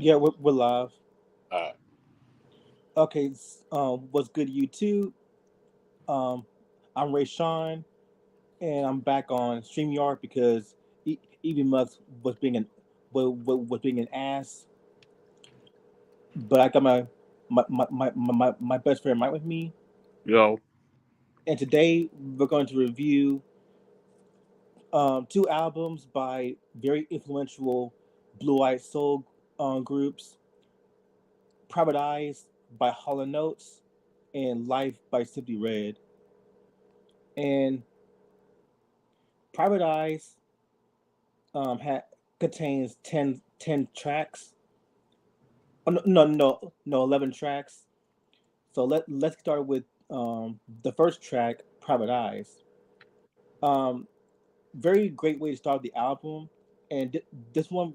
Yeah, we're live. Uh, Okay, what's good, you too? Um, I'm Ray Sean, and I'm back on StreamYard because even Musk was being an ass. But I got my best friend Mike with me, yo, and today we're going to review two albums by very influential Blue Eyed Soul groups: Private Eyes by Hall and Notes and Life by Simply Red. And Private Eyes ha- contains 10 tracks. Oh, no, 11 tracks. So let's start with the first track, Private Eyes. Um, Very great way to start the album, and this one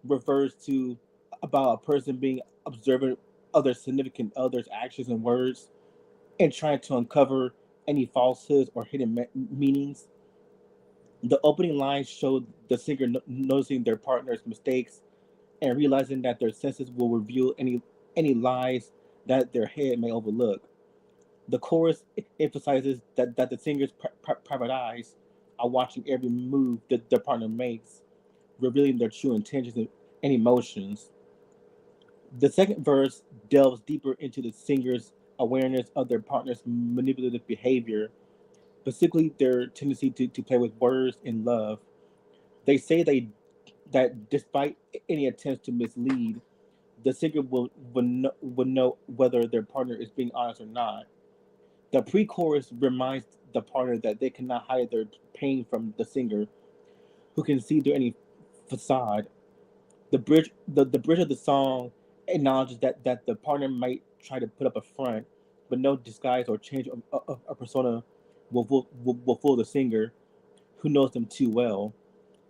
refers to about a person being observant of their significant others' actions and words, and trying to uncover any falsehoods or hidden meanings. The opening lines show the singer noticing their partner's mistakes and realizing that their senses will reveal any lies that their head may overlook. The chorus emphasizes that the singer's private eyes are watching every move that their partner makes, revealing their true intentions and emotions. The second verse delves deeper into the singer's awareness of their partner's manipulative behavior, specifically their tendency to play with words in love. They say that despite any attempts to mislead, the singer will know whether their partner is being honest or not. The pre chorus reminds the partner that they cannot hide their pain from the singer, who can see through any facade. The bridge of the song acknowledges that the partner might try to put up a front, but no disguise or change of a persona will fool the singer, who knows them too well.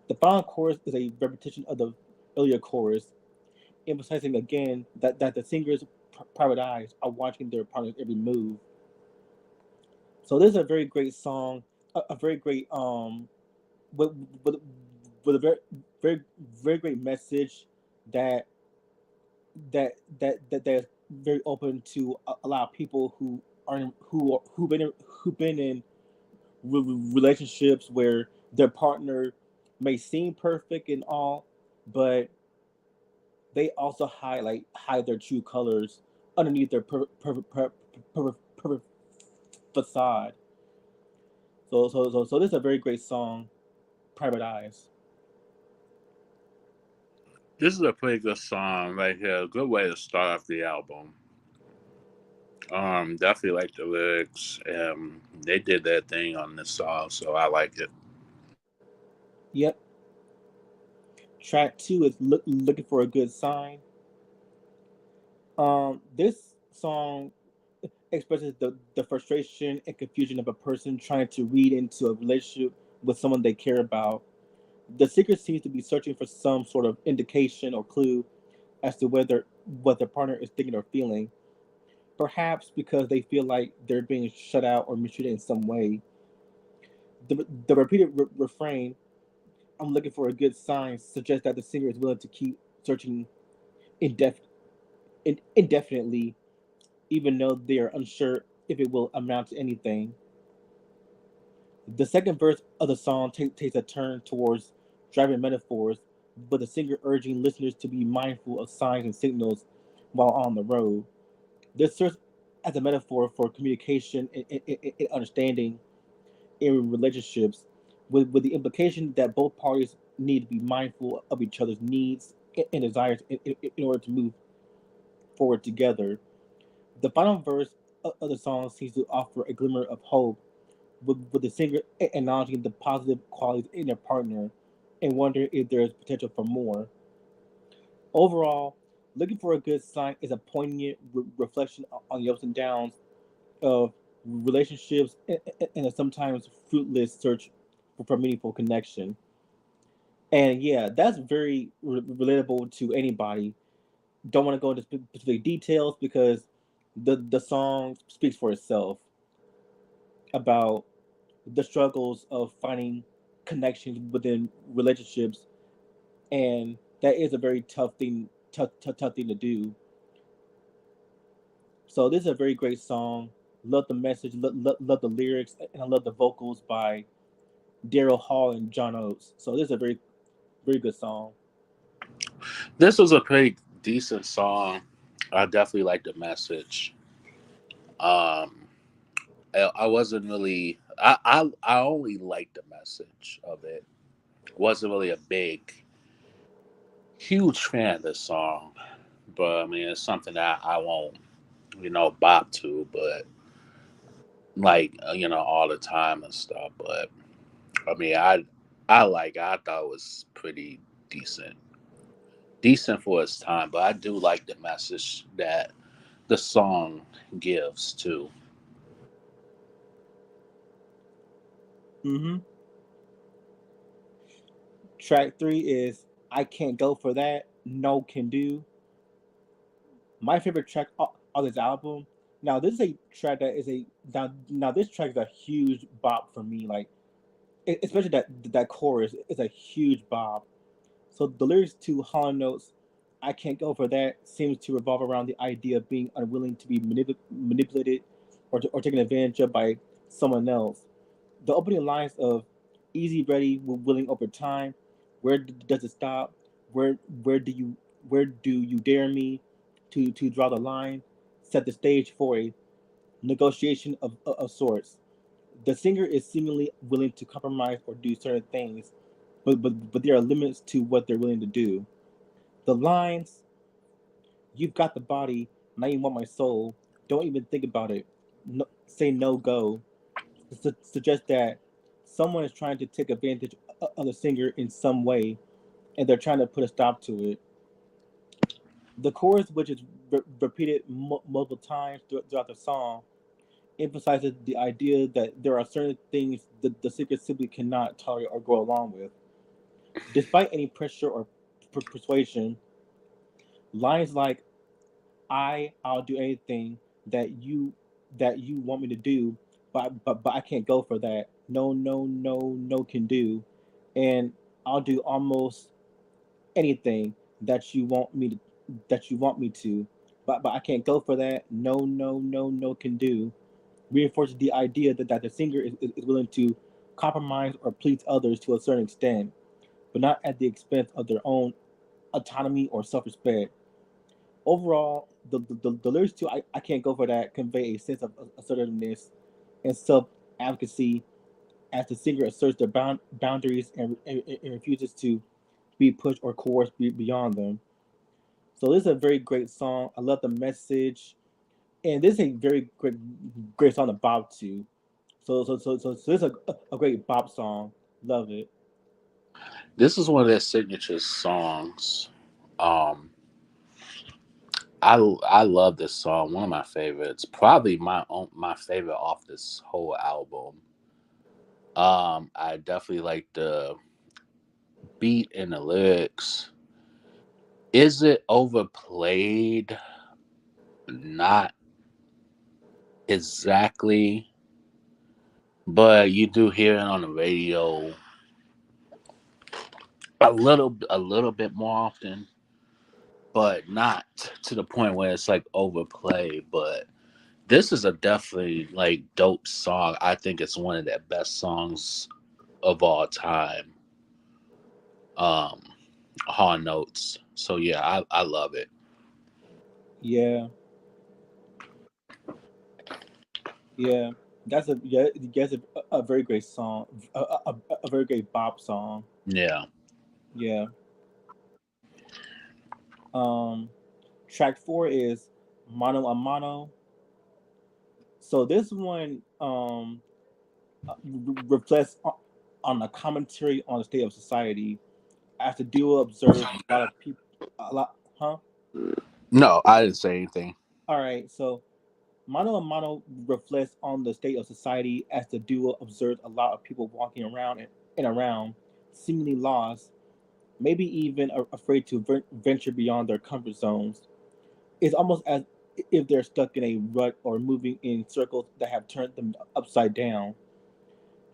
The final chorus is a repetition of the earlier chorus, emphasizing again that the singer's private eyes are watching their partner's every move. So this is a very great song, a very great with, with, with a very very great message that that's very open to a lot of people who are who've been in relationships where their partner may seem perfect and all, but they also hide their true colors underneath their perfect facade. So this is a very great song, Private Eyes. this is a pretty good song right here. Good way to start off the album. Definitely like the lyrics. They did their thing on this song, so I like it. Yep. Track two is looking for a good sign. This song expresses the frustration and confusion of a person trying to read into a relationship with someone they care about. The seeker seems to be searching for some sort of indication or clue as to whether what their partner is thinking or feeling, perhaps because they feel like they're being shut out or mistreated in some way. The repeated refrain, "I'm looking for a good sign," suggests that the singer is willing to keep searching indef- indefinitely, even though they are unsure if it will amount to anything. The second verse of the song takes a turn towards driving metaphors, with the singer urging listeners to be mindful of signs and signals while on the road. This serves as a metaphor for communication and understanding in relationships, with the implication that both parties need to be mindful of each other's needs and desires in order to move forward together. The final verse of the song seems to offer a glimmer of hope, with the singer acknowledging the positive qualities in their partner and wondering if there is potential for more. Overall, looking for a good sign is a poignant reflection on the ups and downs of relationships and a sometimes fruitless search for meaningful connection. And yeah, that's very relatable to anybody. Don't want to go into specific details because the song speaks for itself about the struggles of finding connections within relationships, and that is a very tough thing tough thing to do. So this is a very great song. Love the message, love the lyrics, and I love the vocals by Daryl Hall and John Oates. So this is a very good song. This was a pretty decent song. I definitely like the message. Um, I wasn't really. I only liked the message of it. Wasn't really a big, huge fan of this song, but I mean, it's something that I won't, bop to, but like all the time and stuff. But I mean, I thought it was pretty decent, decent for its time. But I do like the message that the song gives too. Mm-hmm. Track three is I Can't Go For That. No Can Do. My favorite track on this album. Now this is a track that is a now this track is a huge bop for me. Like especially that chorus is a huge bop. So the lyrics to Hollow Notes, I Can't Go For That, seems to revolve around the idea of being unwilling to be manipulated or taken advantage of by someone else. The opening lines of easy, ready, willing over time, where does it stop? Where where do you where do you dare me to draw the line? Set the stage for a negotiation of sorts. The singer is seemingly willing to compromise or do certain things, but there are limits to what they're willing to do. The lines, "You've got the body, now you want my soul. Don't even think about it. No, say no go." Suggest that someone is trying to take advantage of the singer in some way, and they're trying to put a stop to it. The chorus, which is repeated multiple times throughout the song, emphasizes the idea that there are certain things that the singer simply cannot tolerate or go along with. Despite any pressure or persuasion, lines like I'll do anything that you want me to do, but I can't go for that. No, no, no, no can do, and I'll do almost anything that you want me to but I can't go for that. No, no, no, no can do. Reinforces the idea that the singer is willing to compromise or please others to a certain extent, but not at the expense of their own autonomy or self-respect. Overall, the lyrics to I Can't Go For That convey a sense of assertiveness and self advocacy as the singer asserts their boundaries and refuses to be pushed or coerced beyond them. So this is a very great song. I love the message, and this is a very great song to bop to. So this is a great bop song. Love it. This is one of their signature songs. Um, I love this song. One of my favorites. Probably my favorite off this whole album. I definitely like the beat and the lyrics. Is it overplayed? Not exactly, but you do hear it on the radio a little bit more often, but not to the point where it's like overplayed. But this is a definitely like dope song. I think it's one of the best songs of all time. Um, Hard Notes. So yeah, I love it. Yeah, yeah. That's a very great song. A very great bop song. Yeah. Yeah. Um, Track four is Mano a Mano. So this one reflects on a commentary on the state of society. As the duo observe a lot of people, a lot, huh? No, I didn't say anything. All right, so Mano a Mano reflects on the state of society as the duo observes a lot of people walking around and around, seemingly lost, maybe even afraid to venture beyond their comfort zones. It's almost as if they're stuck in a rut or moving in circles that have turned them upside down.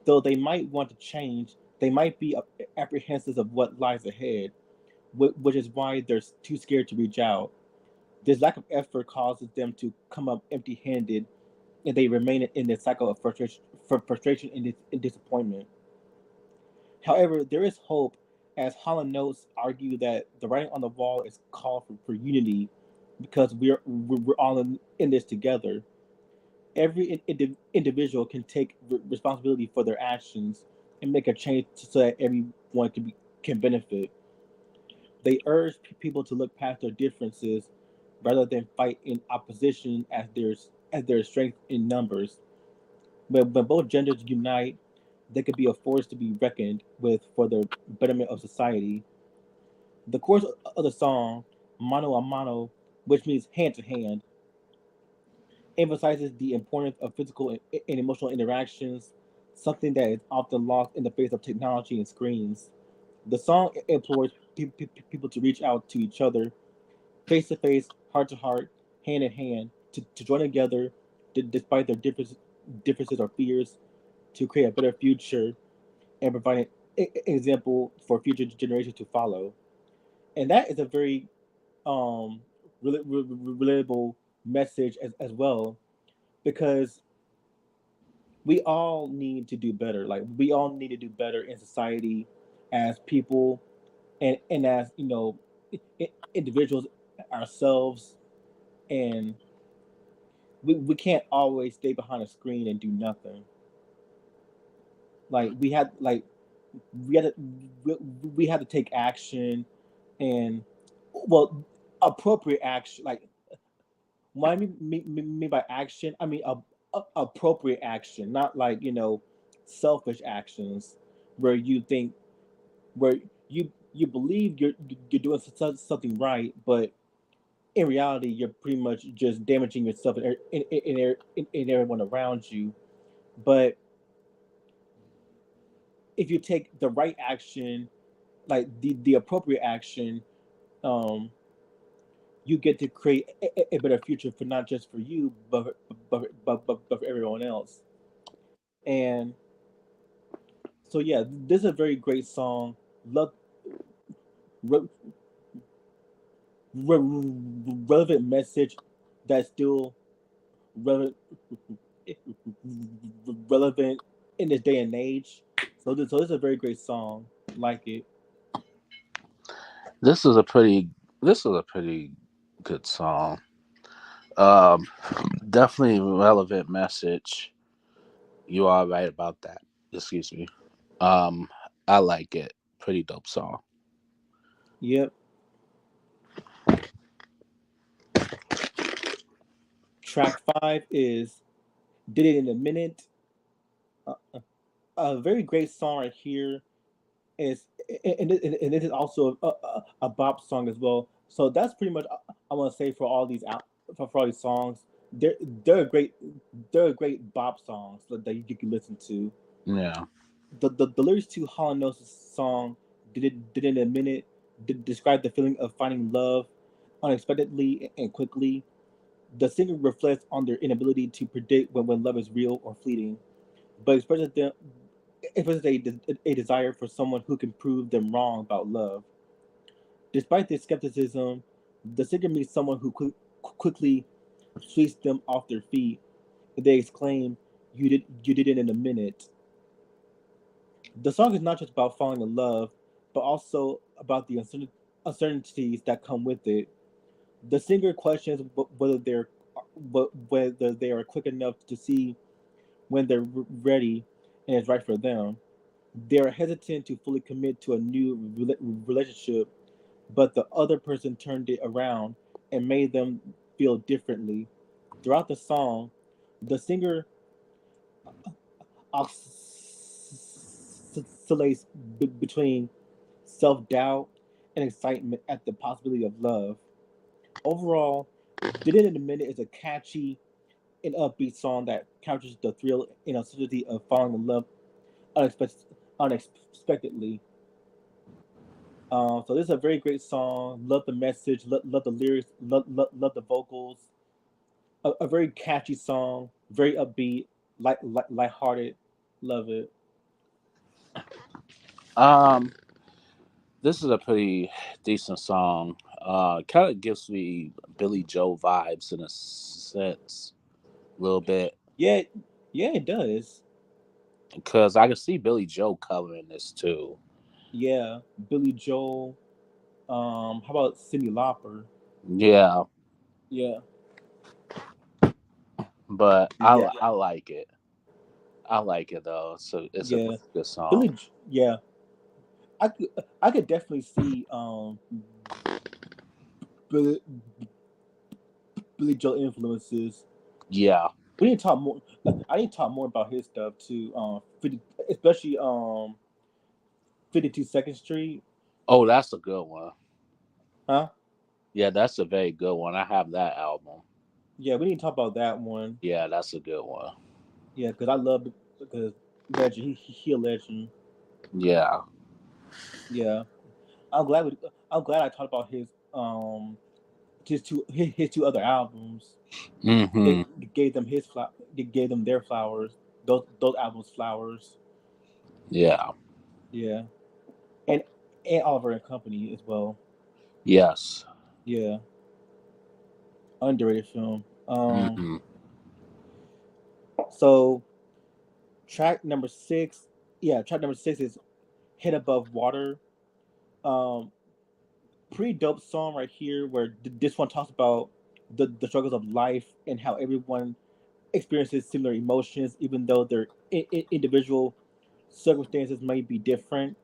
Though they might want to change, they might be apprehensive of what lies ahead. which is why they're too scared to reach out. This lack of effort causes them to come up empty-handed, and they remain in this cycle of frustration and disappointment. However, there is hope, as Holland notes argue that the writing on the wall is call for unity, because we're all in this together. Every individual can take responsibility for their actions and make a change so that everyone can benefit. They urge people to look past their differences rather than fight in opposition as there's strength in numbers. When both genders unite, they could be a force to be reckoned with for the betterment of society. The chorus of the song, mano a mano, which means hand to hand, emphasizes the importance of physical and emotional interactions, something that is often lost in the face of technology and screens. The song implores people to reach out to each other, face to face, heart to heart, hand in hand, to join together despite their differences or fears, to create a better future and provide an example for future generations to follow. And that is a very um, relatable message as well, because we all need to do better. Like, we all need to do better in society as people, and as individuals ourselves. And we can't always stay behind a screen and do nothing. Like, we had to we, we had to take action, and, well, appropriate action. Like, what I mean by action, I mean appropriate action, not like, selfish actions, where you think, where you believe you're doing something right, but in reality you're pretty much just damaging yourself and everyone around you. But if you take the right action, like the appropriate action, um, you get to create a better future for not just for you, but for everyone else. And so, yeah, this is a very great song. Love, re- relevant message that's still relevant relevant in this day and age. So this is a very great song. Like it. This is a pretty this is a pretty good song. Um, Definitely relevant message. You are right about that. Excuse me. Um, I like it. Pretty dope song. Yep. Track 5 is "Did It in a Minute." Uh, a very great song right here. Is and this is also a bop song as well. So that's pretty much, I want to say, for all these for all these songs. They're a great they're a great bop songs that you can listen to. Yeah. The lyrics to Hall & Oates' song "Did It in a Minute" describe the feeling of finding love unexpectedly and quickly. The singer reflects on their inability to predict when love is real or fleeting, but expresses a desire for someone who can prove them wrong about love. Despite their skepticism, the singer meets someone who quickly sweeps them off their feet, and they exclaim, you did it in a minute." The song is not just about falling in love, but also about the uncertainties that come with it. The singer questions whether they are quick enough to see when they're ready and it's right for them. They are hesitant to fully commit to a new relationship, but the other person turned it around and made them feel differently. Throughout the song, the singer oscillates between self doubt and excitement at the possibility of love. Overall, "Did It in a Minute" is a catchy and upbeat song that captures the thrill and uncertainty of falling in love unexpectedly. So this is a very great song. Love the message. Love the lyrics. Love the vocals. A very catchy song. Very upbeat. Lighthearted. Love it. Um, This is a pretty decent song. Kind of gives me Billy Joe vibes in a sense, a little bit, Yeah, yeah, it does. because I can see Billy Joe covering this too. Yeah, Billy Joel. How about Cyndi Lauper? Yeah, Yeah, but yeah, I like it. I like it though. So it's a yeah. pretty good song. Yeah, I could I could definitely see Billy, Billy Joel influences. Yeah. We need to talk more. I need to talk more about his stuff too. 50, especially 52nd Street. Oh, that's a good one. Huh? Yeah, that's a very good one. I have that album. Yeah, we need to talk about that one. Yeah, that's a good one. Yeah, because I love because legend. He a legend. Yeah. Yeah, I'm glad. I'm glad I talked about his two other albums. Mm-hmm. Gave them gave them their flowers. Those albums flowers. Yeah. Yeah, and and Oliver and Company as well. Yes. Yeah, underrated film. Mm-hmm. So track number six. Yeah, track number six is "Head Above Water." Um, Pretty dope song right here. Where this one talks about the struggles of life and how everyone experiences similar emotions, even though their individual circumstances may be different.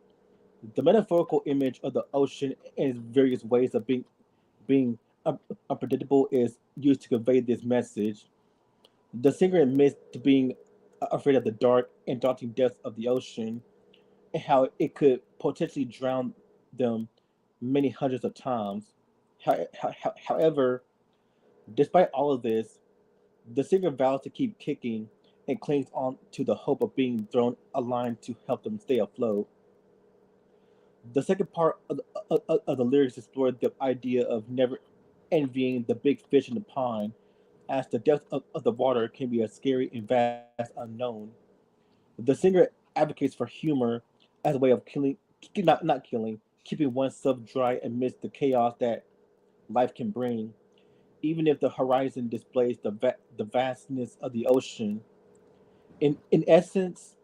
The metaphorical image of the ocean and its various ways of being unpredictable is used to convey this message. The singer admits to being afraid of the dark and daunting depths of the ocean and how it could potentially drown them many hundreds of times. However, despite all of this, the singer vows to keep kicking and clings on to the hope of being thrown a line to help them stay afloat. The second part of the lyrics explore the idea of never envying the big fish in the pond, as the depth of the water can be a scary and vast unknown. The singer advocates for humor as a way of not killing, keeping oneself dry amidst the chaos that life can bring. Even if the horizon displays the vastness of the ocean, in essence,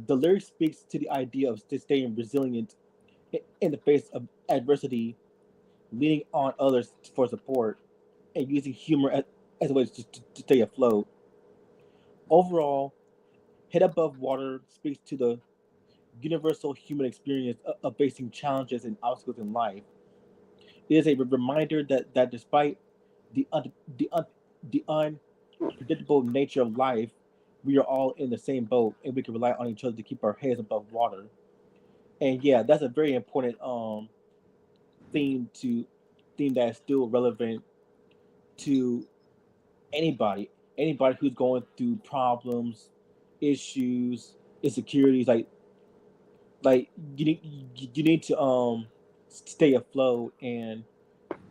the lyric speaks to the idea of staying resilient in the face of adversity, leaning on others for support, and using humor as a way to stay afloat. Overall, Head Above Water speaks to the universal human experience of facing challenges and obstacles in life. It is a reminder that despite the un, the un, the unpredictable nature of life, we are all in the same boat, and we can rely on each other to keep our heads above water. And yeah, that's a very important theme to theme that is still relevant to anybody who's going through problems, issues, insecurities. Like you need to stay afloat and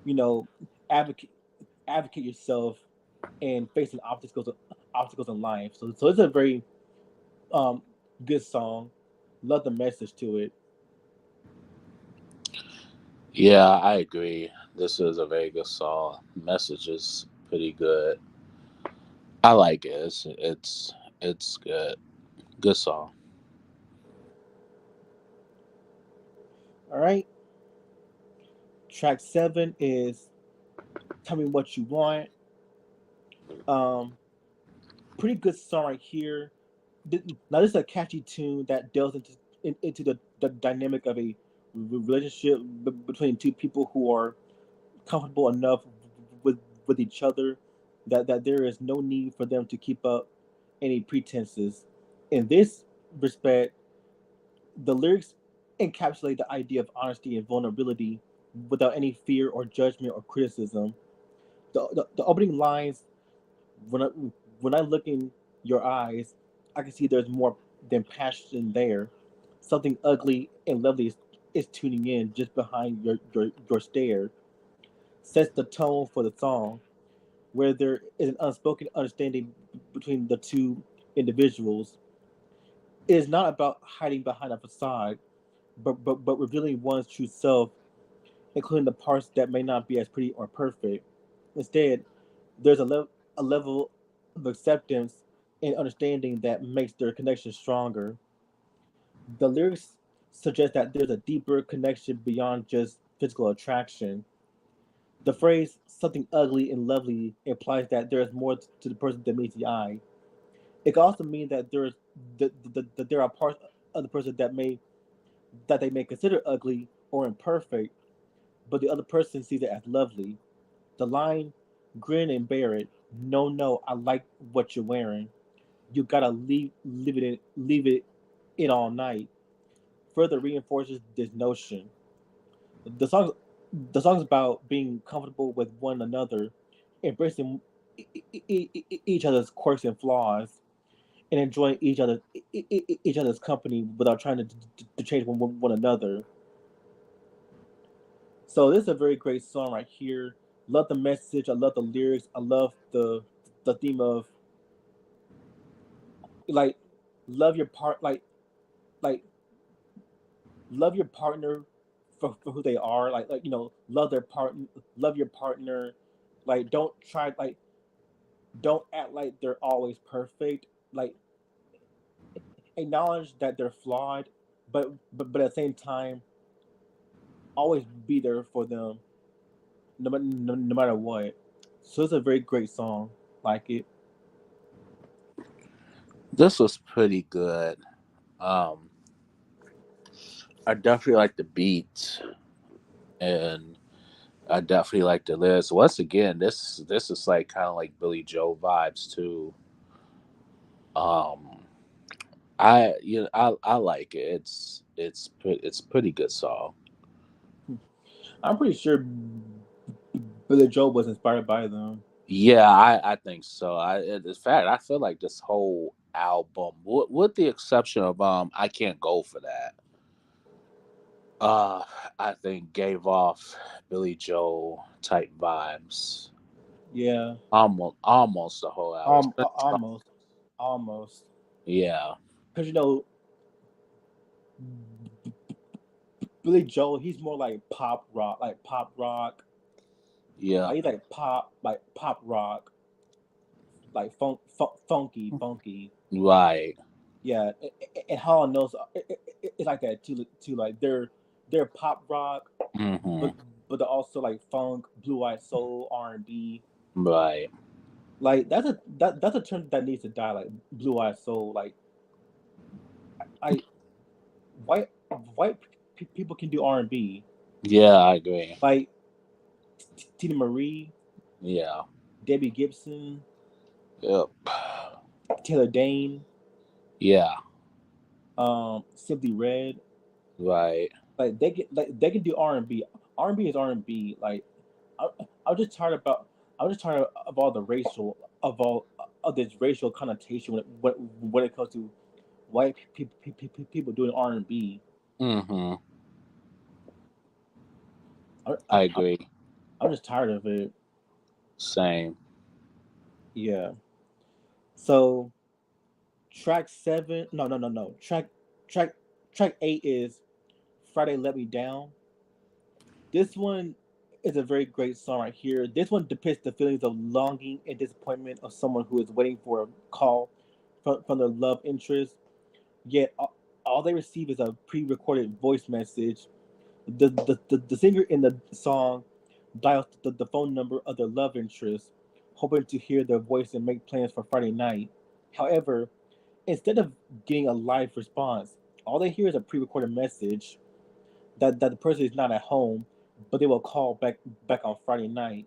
you know advocate advocate yourself and facing obstacles in life. So it's a very um good song. Love the message to it. Yeah, I agree. This is a very good song. Message is pretty good. I like it. It's good. Good song. All right. Track seven is "Tell Me What You Want." Um, Pretty good song right here. Now this is a catchy tune that delves into the dynamic of a relationship between two people who are comfortable enough with with each other that there is no need for them to keep up any pretenses. In this respect, the lyrics encapsulate the idea of honesty and vulnerability without any fear or judgment or criticism. The opening lines, when I when I look in your eyes, I can see there's more than passion there. Something ugly and lovely is tuning in just behind your stare. Sets the tone for the song, where there is an unspoken understanding between the two individuals. It is not about hiding behind a facade, but revealing one's true self, including the parts that may not be as pretty or perfect. Instead, there's a level of acceptance and understanding that makes their connection stronger. The lyrics suggest that there's a deeper connection beyond just physical attraction. The phrase "something ugly and lovely" implies that there is more to the person than meets the eye. It can also mean that that there are parts of the person that they may consider ugly or imperfect, but the other person sees it as lovely. The line "grin and bear it." No, no, I like what you're wearing. You gotta leave it in all night. Further reinforces this notion. The song the song's about being comfortable with one another, embracing each other's quirks and flaws, and enjoying each other's company without trying to change one another. So this is a very great song right here. Love the message. I love the lyrics. I love the theme of like love your part like love your partner for who they are. Love their partner. Love your partner. Don't try don't act like they're always perfect. Acknowledge that they're flawed, but at the same time, always be there for them, no matter what. So it's a very great song. Like it. This was pretty good. Um, I definitely like the beats, and I definitely like the lyrics. Once again, this is like kind of like Billy Joe vibes too. Um, I like it. It's pretty good song. I'm pretty sure Billy Joel was inspired by them. Yeah, I think so. In fact, I feel like this whole album, with the exception of I can't go for that. Uh, I think gave off Billy Joel type vibes. Yeah, Almost the whole album. almost, almost. Yeah, Because Billy Joel, he's more like pop rock, yeah, like pop rock, like funky. right. Yeah, and Hall knows it's like that too. Too like they're pop rock, Hmm. but they're also like funk, blue eyed soul, R&B. Right. Like that's a term that needs to die. Like blue eyed soul. I white people can do R&B. Yeah, I agree. Like Tina Marie, Yeah. Debbie Gibson, Yep. Taylor Dane, Yeah. Simply Red. Right. They can do R&B. R&B is R&B. I, I'm just tired about I'm just tired of all the racial of all of this racial connotation when it comes to white people doing R&B. Hmm. I, I, I I'm agree. I'm just tired of it. Same. Yeah. So track seven, no. Track track eight is Friday Let Me Down. This one is a very great song right here. This one depicts the feelings of longing and disappointment of someone who is waiting for a call from their love interest, yet all they receive is a pre-recorded voice message. The singer in the song dials the phone number of their love interest, hoping to hear their voice and make plans for Friday night. However, instead of getting a live response, all they hear is a pre-recorded message that the person is not at home, but they will call back on Friday night.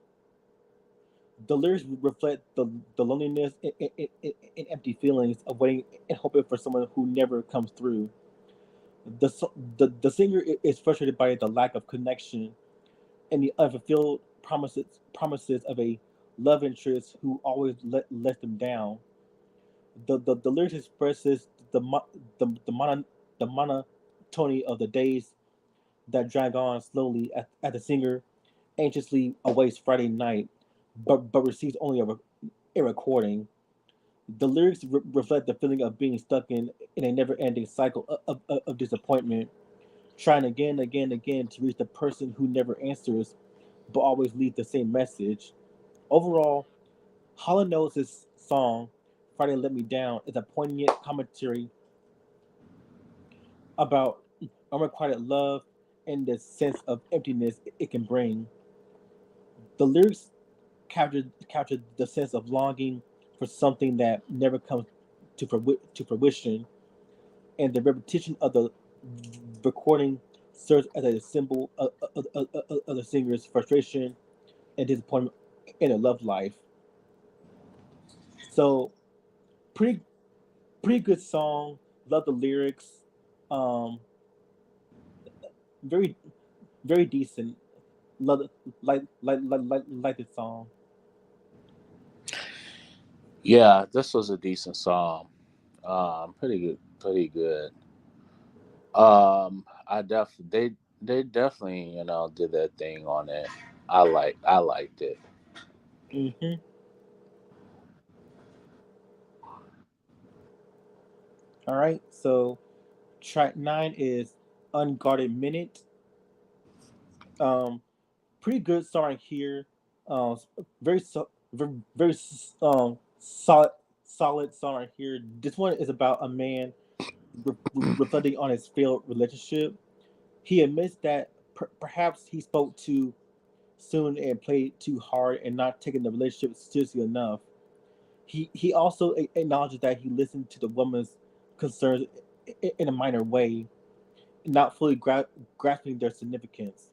The lyrics reflect the loneliness and empty feelings of waiting and hoping for someone who never comes through. The singer is frustrated by the lack of connection and the unfulfilled promises of a love interest who always lets them down. The lyrics expresses the monotony of the days that drag on slowly as the singer anxiously awaits Friday night, but receives only a recording. The lyrics reflect the feeling of being stuck in a never ending cycle of disappointment, trying again, again, again to reach the person who never answers but always leaves the same message. Overall, Hall & Oates' song "Friday Let Me Down" is a poignant commentary about unrequited love and the sense of emptiness it can bring. The lyrics captured the sense of longing for something that never comes to fruition, and the repetition of the recording serves as a symbol of the singer's frustration and disappointment in their love life. So, pretty pretty good song. Love the lyrics. Um, very very decent. Love like this song. Yeah, this was a decent song. Pretty good, pretty good. I they definitely did their thing on it. I liked it. Hmm. All right. So track 9 is "Unguarded Minute." Um, Pretty good starting here. Very very solid starting here. This one is about a man reflecting on his failed relationship. He admits that perhaps he spoke too soon and played too hard and not taking the relationship seriously enough. He also acknowledges that he listened to the woman's concerns in a minor way, not fully grasping their significance.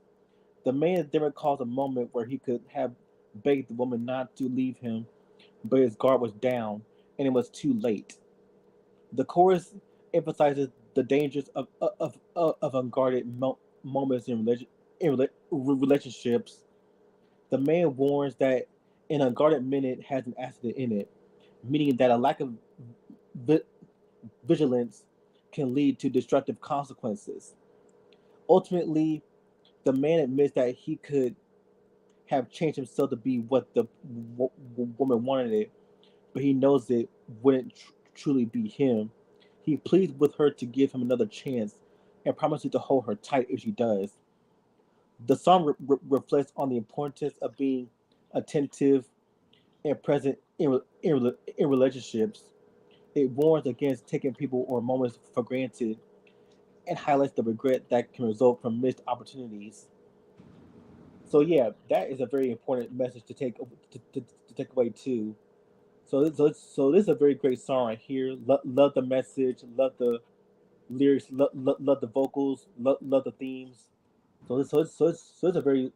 The man then recalls a moment where he could have begged the woman not to leave him, but his guard was down, and it was too late. The chorus emphasizes the dangers of unguarded moments in relationships. The man warns that an unguarded minute has an accident in it, meaning that a lack of vi- vigilance can lead to destructive consequences. Ultimately, the man admits that he could have changed himself to be what the woman wanted it, but he knows it wouldn't truly be him. He pleads with her to give him another chance and promises to hold her tight if she does. The song reflects on the importance of being attentive and present in relationships. It warns against taking people or moments for granted and highlights the regret that can result from missed opportunities. So yeah, that is a very important message to take away too. So this is a very great song right here. Love the message, love the lyrics, love the vocals, love the themes. So it's a very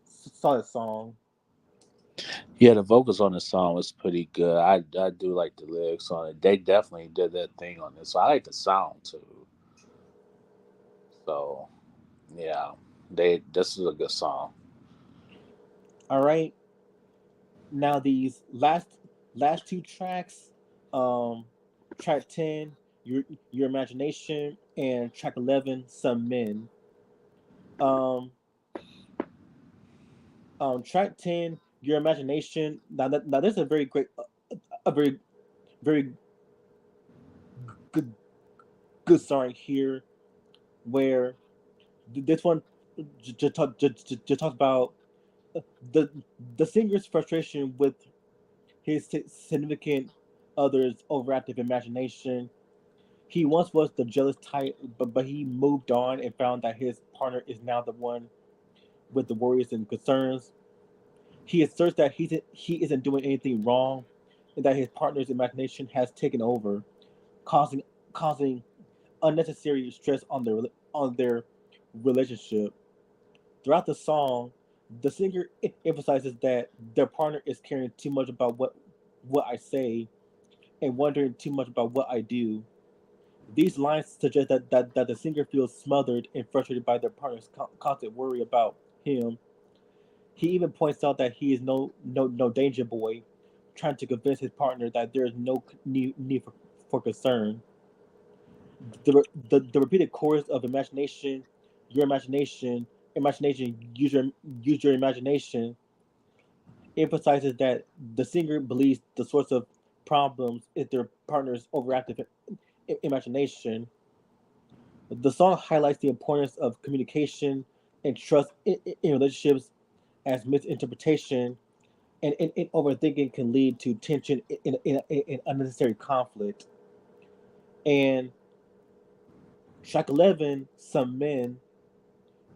solid song. Yeah, the vocals on the song was pretty good. I do like the lyrics on it. They definitely did their thing on this. So I like the sound too. So yeah, they this is a good song. All right, now these last two tracks, um, track 10, your imagination, and track 11, some men. Um, Track 10, your imagination. Now this is a very great, a very very good good song here, where this one just talks about the the singer's frustration with his significant other's overactive imagination. He once was the jealous type, but he moved on and found that his partner is now the one with the worries and concerns. He asserts that he isn't doing anything wrong, and that his partner's imagination has taken over, causing causing unnecessary stress on their relationship. Throughout the song, the singer emphasizes that their partner is caring too much about what I say and wondering too much about what I do. These lines suggest that the singer feels smothered and frustrated by their partner's constant worry about him. He even points out that he is no danger boy, trying to convince his partner that there is no need for concern. The repeated chorus of imagination, your imagination, imagination, use your imagination, emphasizes that the singer believes the source of problems is their partner's overactive imagination. The song highlights the importance of communication and trust in relationships, as misinterpretation and overthinking can lead to tension in unnecessary conflict. And track 11, Some Men,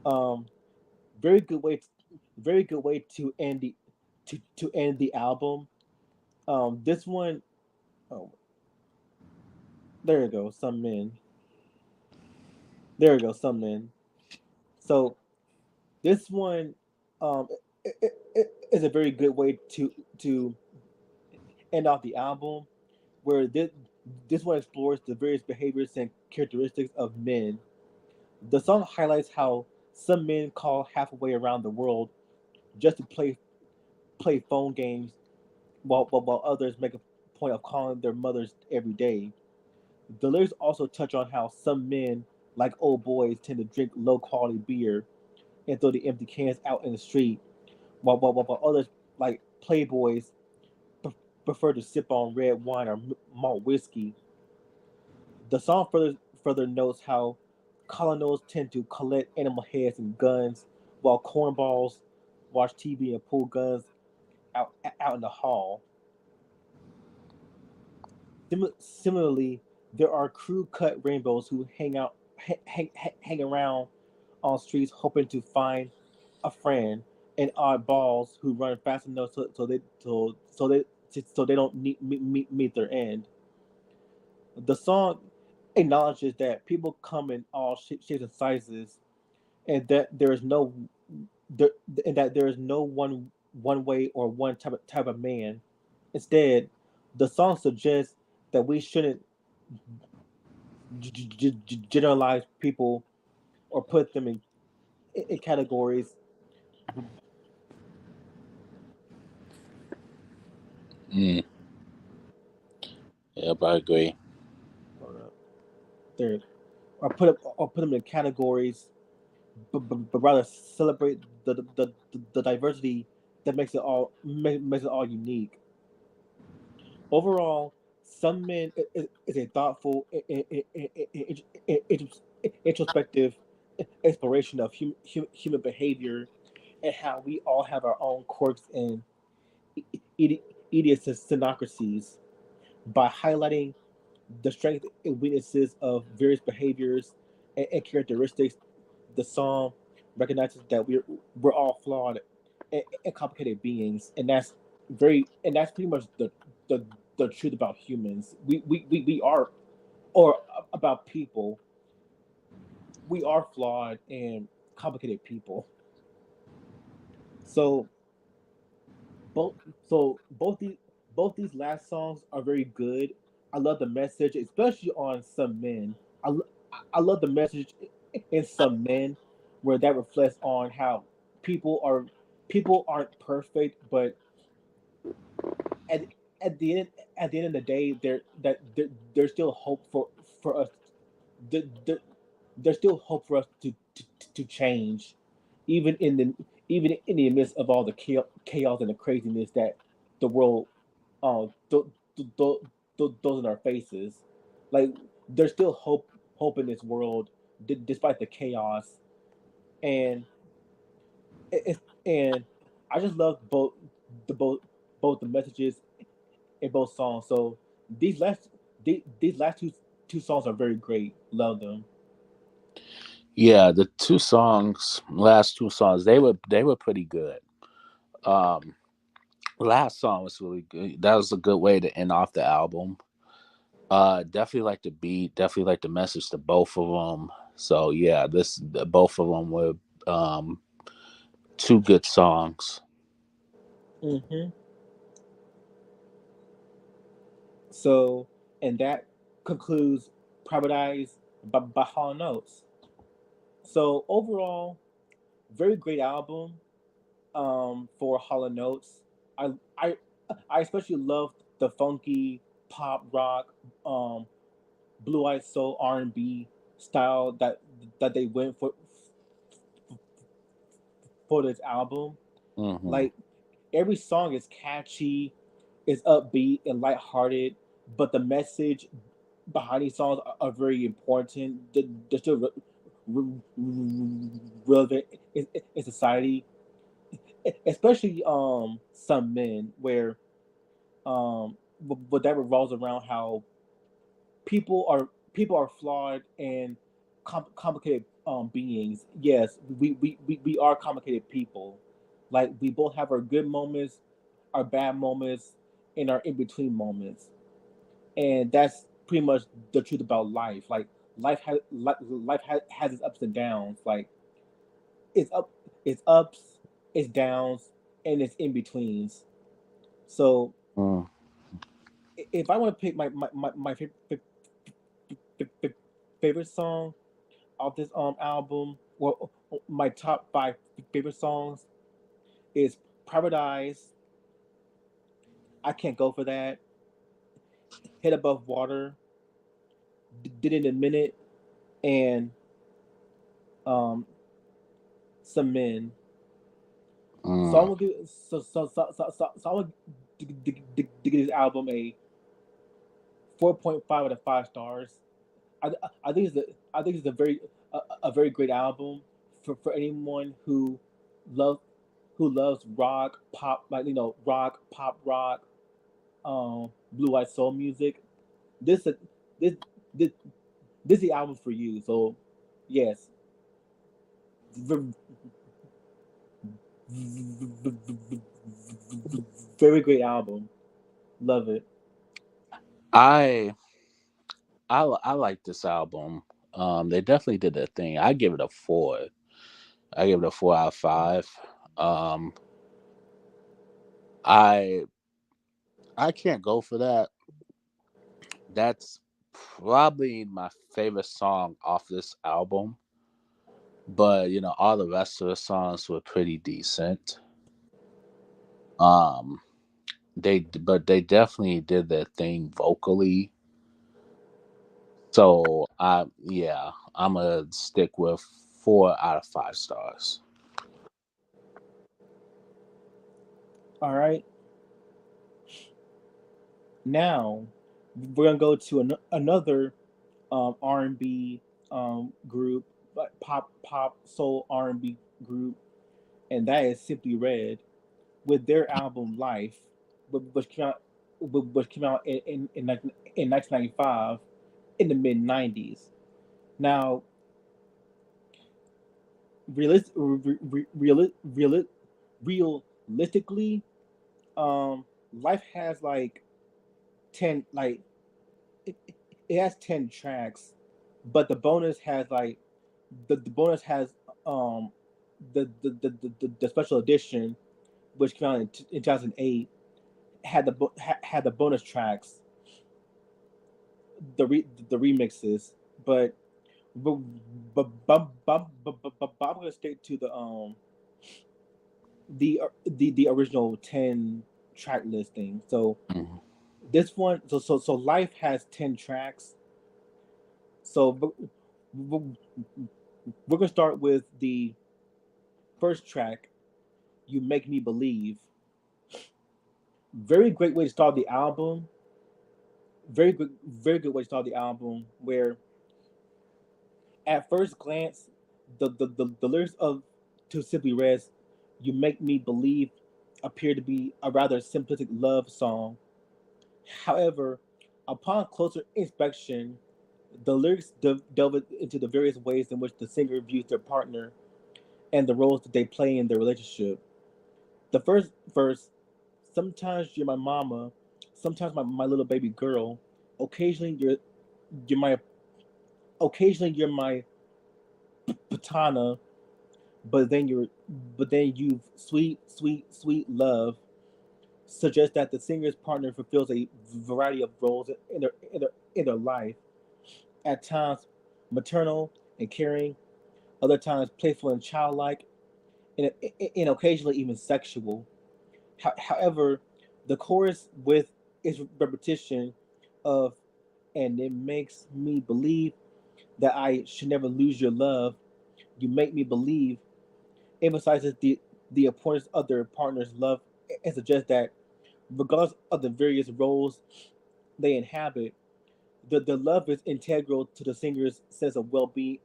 um, very good way, very good way to end the album. This one, oh, there you go, Some Men. There you go, Some Men. So this one, um, is a very good way to end off the album, where this one explores the various behaviors and characteristics of men. The song highlights how some men call halfway around the world just to play phone games, while others make a point of calling their mothers every day. The lyrics also touch on how some men, like old boys, tend to drink low quality beer and throw the empty cans out in the street, while others, like playboys, prefer to sip on red wine or malt whiskey. The song further notes how colonels tend to collect animal heads and guns, while cornballs watch TV and pull guns out in the hall. Similarly, there are crew cut rainbows who hang around on streets hoping to find a friend, and oddballs who run fast enough so they don't meet their end. The song acknowledges that people come in all shapes and sizes, and that there is no there, and that there is no one way or one type of man. Instead, the song suggests that we shouldn't generalize people or put them in categories. Mm, yep, I agree. There, or put them in categories, but rather celebrate the diversity that makes it all unique. Overall, Some Men is a thoughtful, introspective exploration of human behavior and how we all have our own quirks and idiosyncrasies. By highlighting the strengths and weaknesses of various behaviors and characteristics, the song recognizes that we're all flawed and complicated beings, and that's pretty much the, the truth about humans. We are, or about people, we are flawed and complicated people. So both both these last songs are very good. I love the message, especially on Some Men. I love the message in Some Men, where that reflects on how people are people aren't perfect, but at at the end at the end of the day, there's still hope for us. There, there, there's still hope for us to change, even in the even in the midst of all the chaos and the craziness that the world those in our faces. Like there's still hope in this world despite the chaos, and and I just love the both the messages in both songs. So these last these last two songs are very great. Love them. Yeah, the two songs, last two songs, they were pretty good. Um, last song was really good. That was a good way to end off the album. Definitely like the beat, definitely like the message to both of them. So yeah, both of them were um two good songs. Hmm. So and that concludes Paradise by Hall Notes. So overall, very great album for Hall Notes. I I I especially loved the funky pop rock, um, blue eyed soul R&B style that they went for this album. Hmm. Like every song is catchy, is upbeat and lighthearted, but the message behind these songs are very important. They're still relevant in society, especially some men, where but that revolves around how people are flawed and complicated beings. Yes, we are complicated people. Like, we both have our good moments, our bad moments, and our in between moments, and that's pretty much the truth about life. Like, life has its ups and downs. Like, it's up, it's ups, it's downs, and it's in betweens. So Mm, if I want to pick my favorite song off this album, well, my top five favorite songs is Paradise, I Can't Go For That, Head Above Water, Did It in a Minute, and um, Some Men. So I'm mm, gonna give so I'm gonna give this album a 4.5 out of 5 stars. I, I think it's a a very great album for anyone love who loves rock pop, like, rock pop rock, blue eyed soul music. This this this this is the album for you. So yes, very great album. Love it. I I like this album. They definitely did their thing. I give it a 4. I give it a 4 out of 5. Um, I I can't go for that. That's probably my favorite song off this album. But all the rest of the songs were pretty decent. Um, but they definitely did their thing vocally. So yeah, I'm gonna stick with 4 out of 5 stars. All right, now we're gonna go to another R&B group, like pop soul R&B group, and that is Simply Red with their album Life, which came out in 1995, in the mid 90s. Now, realist, re, reali- reali- realistically, Life has like 10, like, it, it has 10 tracks, but the bonus has um the special edition, which came out in 2008, had the bonus tracks, the remixes. But I'm gonna stick to the original 10 track listing. So Mhm. this one, so Life has 10 tracks. So we're gonna start with the first track, "You Make Me Believe." Very great way to start the album. Very good way to start the album. Where at first glance, the lyrics of "To Simply Rest," "You Make Me Believe," appear to be a rather simplistic love song. However, upon closer inspection, the lyrics delve into the various ways in which the singer views their partner and the roles that they play in their relationship. The first verse, "Sometimes you're my mama, sometimes my little baby girl. Occasionally you're my occasionally you're my patana, but then you've sweet love," suggests that the singer's partner fulfills a variety of roles in their life. At times maternal and caring, other times playful and childlike, and occasionally even sexual. However, the chorus, with its repetition of "and it makes me believe that I should never lose your love, you make me believe," emphasizes the importance of their partner's love, and suggests that regardless of the various roles they inhabit, The love is integral to the singer's sense of well being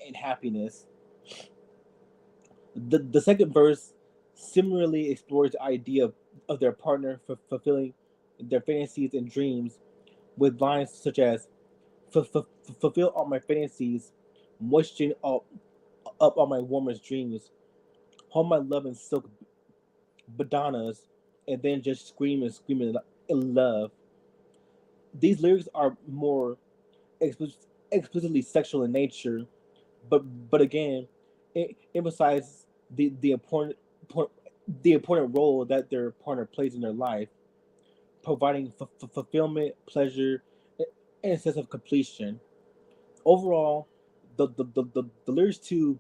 and happiness. The second verse similarly explores the idea of their partner fulfilling their fantasies and dreams with lines such as fulfill all my fantasies, moisten up all my warmest dreams, hold my love in silk bananas, and then just scream and scream in love. These lyrics are more explicitly sexual in nature, but again, it emphasizes the the important role that their partner plays in their life, providing fulfillment, pleasure, and a sense of completion. Overall, the lyrics to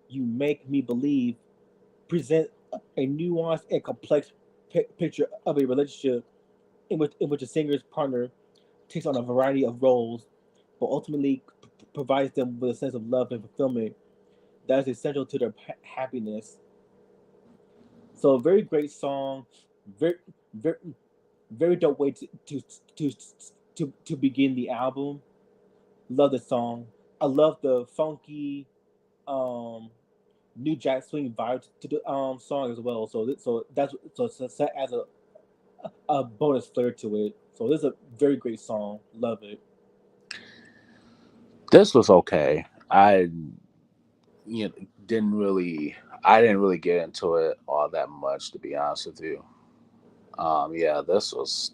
"You Make Me Believe" present a nuanced and complex picture of a relationship in which a singer's partner takes on a variety of roles, but ultimately provides them with a sense of love and fulfillment that is essential to their happiness. So, a very great song, very very very dope way to to begin the album. Love the song. I love the funky um new jack swing vibe to the song as well. So that adds a bonus flair to it. So this is a very great song. Love it. This was okay. You know, didn't really I didn't really get into it all that much, to be honest with you. Yeah, this was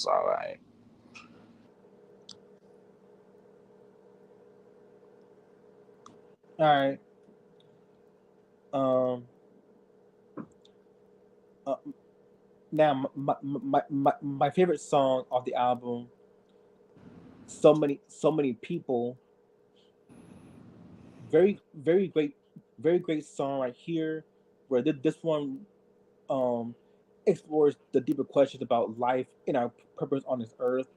all right. All right. Um. Uh, Now my favorite song of the album. So many people. Very great. Very great song right here. Where this one um explores the deeper questions about life and our purpose on this earth.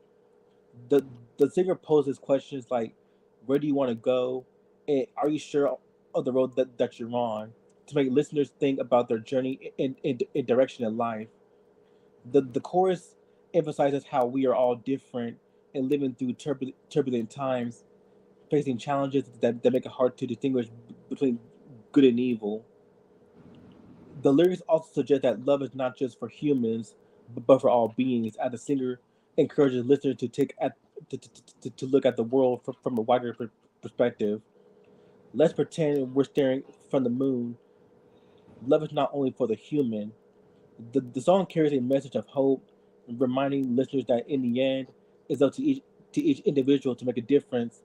The singer poses questions like, "Where do you want to go?" and "Are you sure of the road that you're on?" to make listeners think about their journey in direction in life. The chorus emphasizes how we are all different and living through turbulent times, facing challenges that make it hard to distinguish between good and evil. The lyrics also suggest that love is not just for humans, but for all beings, as the singer encourages listeners to to look at the world from a wider perspective. Let's pretend we're staring from the moon. Love is not only for the human. The song carries a message of hope, reminding listeners that in the end, it's up to each individual to make a difference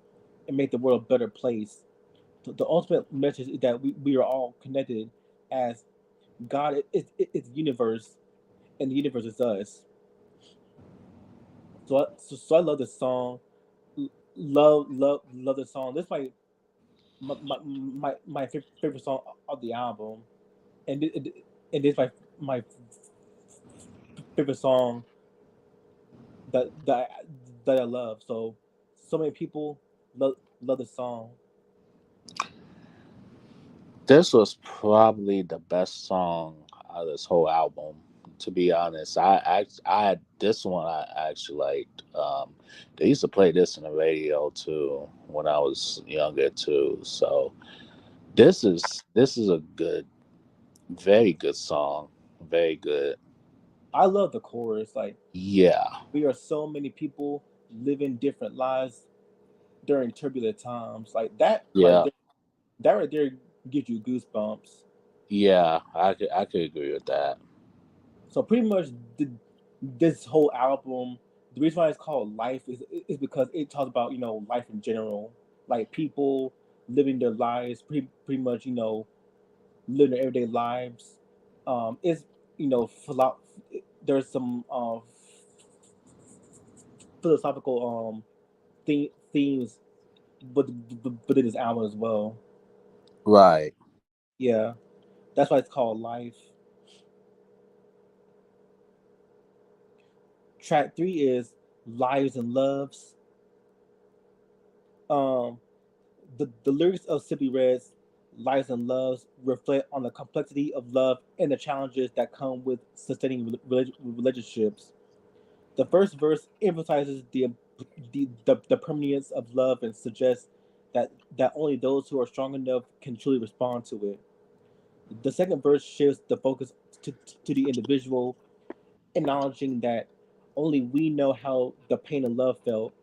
and make the world a better place. The ultimate message is that we are all connected as God is the universe and the universe is us. So I love this song. Love this song. This is my favorite song of the album, and and this is my favorite song that that that I love. So many people love this song. This was probably the best song out of this whole album. To be honest, I this one I actually liked. They used to play this in the radio too when I was younger too. So this is a good, very good song, very good. I love the chorus. Like, Yeah, we are so many people living different lives during turbulent times. Like yeah, that right there gives you goosebumps. yeah. I could agree with that. So pretty much this whole album, the reason why it's called Life is because it talks about life in general, like people living their lives, pretty much living their everyday lives. It's there's some philosophical themes, but in this album as well. Right. Yeah, that's why it's called Life. Track three is Lives and Loves. Um, the lyrics of Simply Red's Lives and Loves reflect on the complexity of love and the challenges that come with sustaining relationships. The first verse emphasizes the the permanence of love and suggests that only those who are strong enough can truly respond to it. The second verse shifts the focus to the individual, acknowledging that only we know how the pain and love felt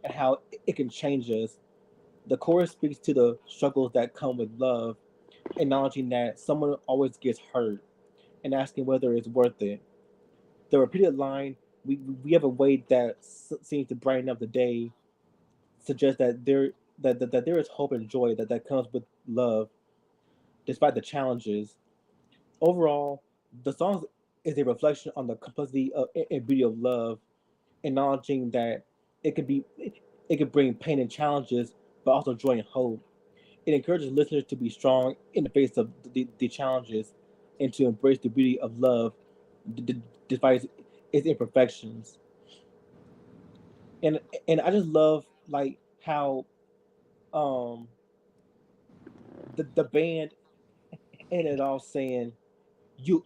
and how it can change us. The chorus speaks to the struggles that come with love, acknowledging that someone always gets hurt and asking whether it's worth it. The repeated line, we have a way that seems to brighten up the day, suggests that there is hope and joy that comes with love, despite the challenges. Overall, the song is a reflection on the complexity and beauty of love, acknowledging that it could be it could bring pain and challenges, but also joy and hope. It encourages listeners to be strong in the face of the challenges and to embrace the beauty of love despite its imperfections. And and I just love like how um the band ended it all saying you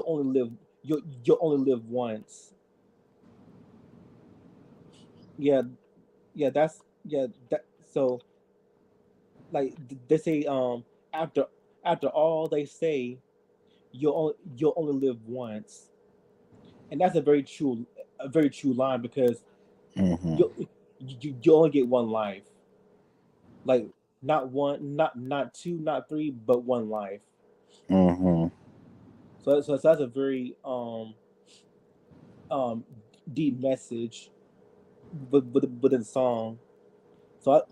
only live you only live once. Yeah, yeah, that's yeah that so like they say after after all they say you'll only live once, and that's a very true line because Mm-hmm. you you only get one life, like not one, not two, not three, but one life. Mm-hmm. So that's a very um deep message within the song. So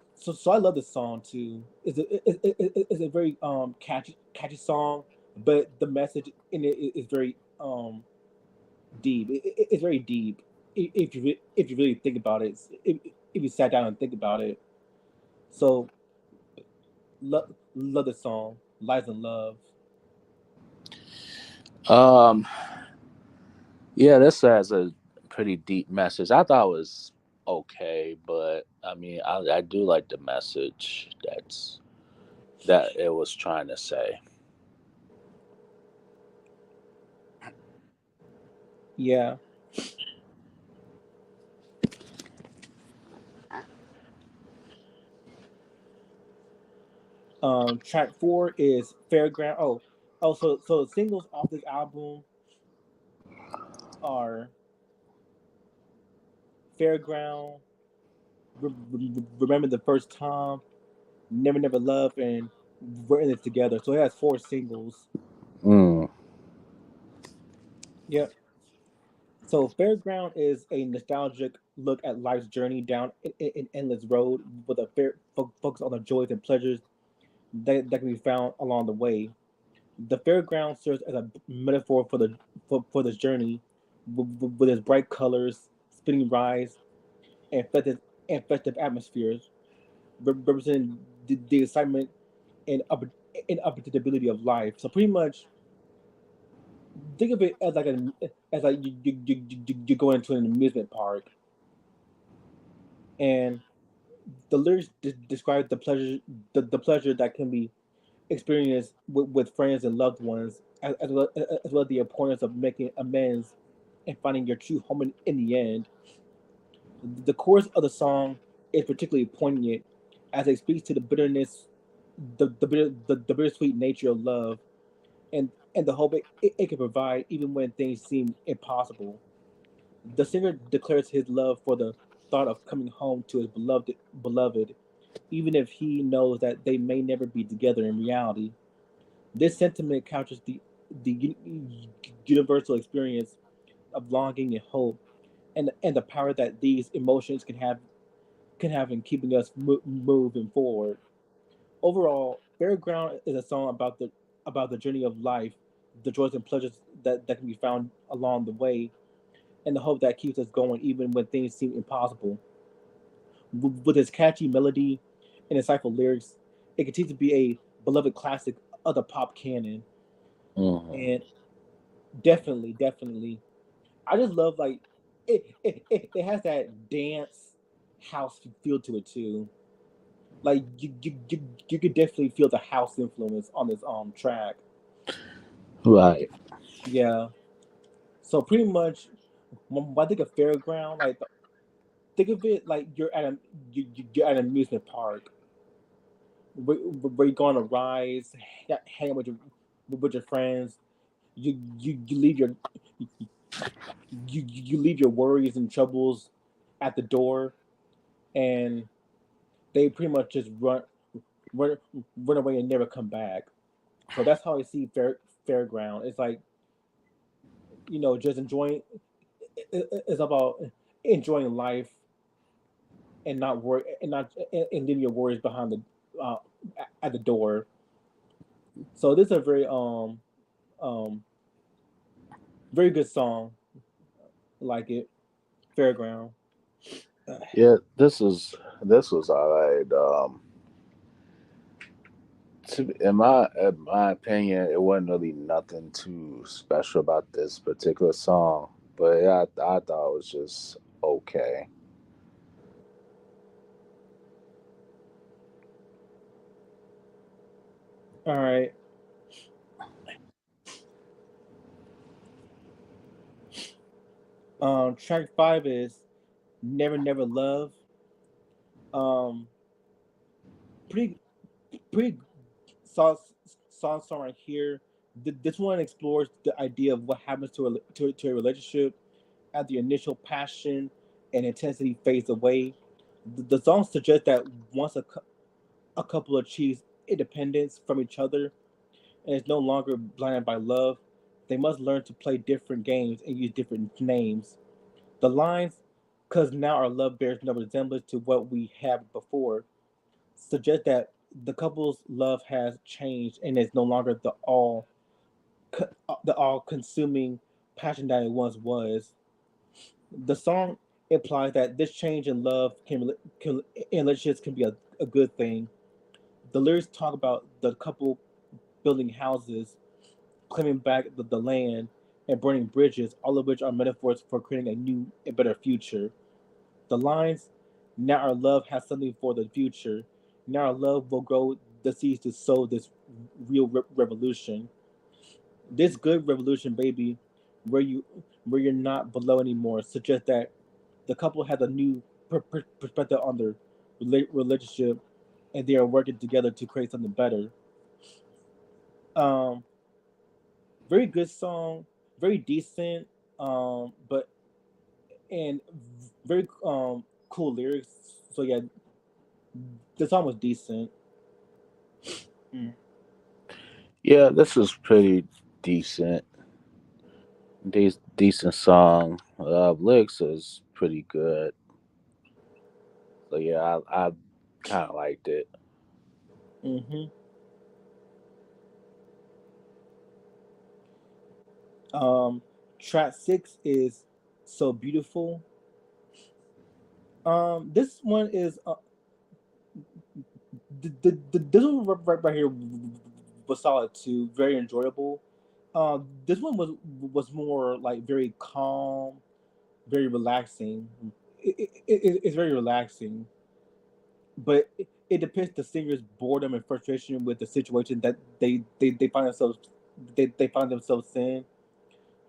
I love this song too. It's a very catchy song, but the message in it is very deep. It's very deep if if you really think about it. If you sat down and think about it. So love the song, Lies and Love. Um, yeah, this has a pretty deep message. I thought it was okay, but I mean, I do like the message that it was trying to say. Yeah. Track four is Fairground. So the singles off this album are Fairground, Remember the First Time, Never Never Love, and We're in It Together. So it has four singles. Mm. Yep. So Fairground is a nostalgic look at life's journey down an endless road with a focus on the joys and pleasures that can be found along the way. The fairground serves as a metaphor for this journey, with its bright colors, spinning rides, and festive atmospheres, representing the excitement and unpredictability of life. So pretty much, think of it as like as like you go into an amusement park, and the lyrics describe the pleasure that can be experienced with friends and loved ones, as well as the importance of making amends and finding your true home in the end. The chorus of the song is particularly poignant as it speaks to the bitterness, the bittersweet nature of love, and the hope it can provide even when things seem impossible. The singer declares his love for the thought of coming home to his beloved, even if he knows that they may never be together in reality. This sentiment captures the universal experience of longing and hope, and the power that these emotions can have in keeping us moving forward. Overall, Fairground is a song about the journey of life, the joys and pleasures that can be found along the way, and the hope that keeps us going even when things seem impossible. With its catchy melody and insightful lyrics, it continues to be a beloved classic of the pop canon. Mm-hmm. And definitely, I just love like it has that dance house feel to it too. Like you could definitely feel the house influence on this track. Right. Yeah. So pretty much when I think of Fairground, like think of it like you're at an amusement park where you go on a rise, hang out with your friends. You leave your you leave your worries and troubles at the door, and they pretty much just run run away and never come back. So that's how I see fairground. It's like just enjoying. It's about enjoying life and not worry and leaving your worries behind the at the door. So this is a um very good song. Like it, fairground. Yeah, this was all right. In my opinion, it wasn't really nothing too special about this particular song, but yeah, I thought it was just okay. All right. Track 5 is Never Never Love. Um, pretty pretty solid song right here. This one explores the idea of what happens to a relationship as the initial passion and intensity fades away. The song suggests that once a couple achieves independence from each other and is no longer blinded by love, they must learn to play different games and use different names. The lines, "Cause now our love bears no resemblance to what we had before," suggest that the couple's love has changed and is no longer the all consuming passion that it once was. The song implies that this change in love can in relationships can be a good thing. The lyrics talk about the couple building houses, claiming back the land, and burning bridges, all of which are metaphors for creating a new and better future. The lines, "Now our love has something for the future. Now our love will grow the seeds to sow this real revolution. This good revolution, baby, where you where you're not below anymore," suggests that the couple has a new perspective on their relationship, and they are working together to create something better. Um, Very good song, very decent, but and very cool lyrics. So yeah, the song was decent. Mm. Yeah, this was pretty decent. Decent song. Lyrics is pretty good. So yeah, I kind of liked it. Hmm. Track 6 is So Beautiful. This one is this one right here was solid too, very enjoyable. This one was more like very calm, very relaxing. It's very relaxing, but it depicts the singer's boredom and frustration with the situation that they find themselves they find themselves in.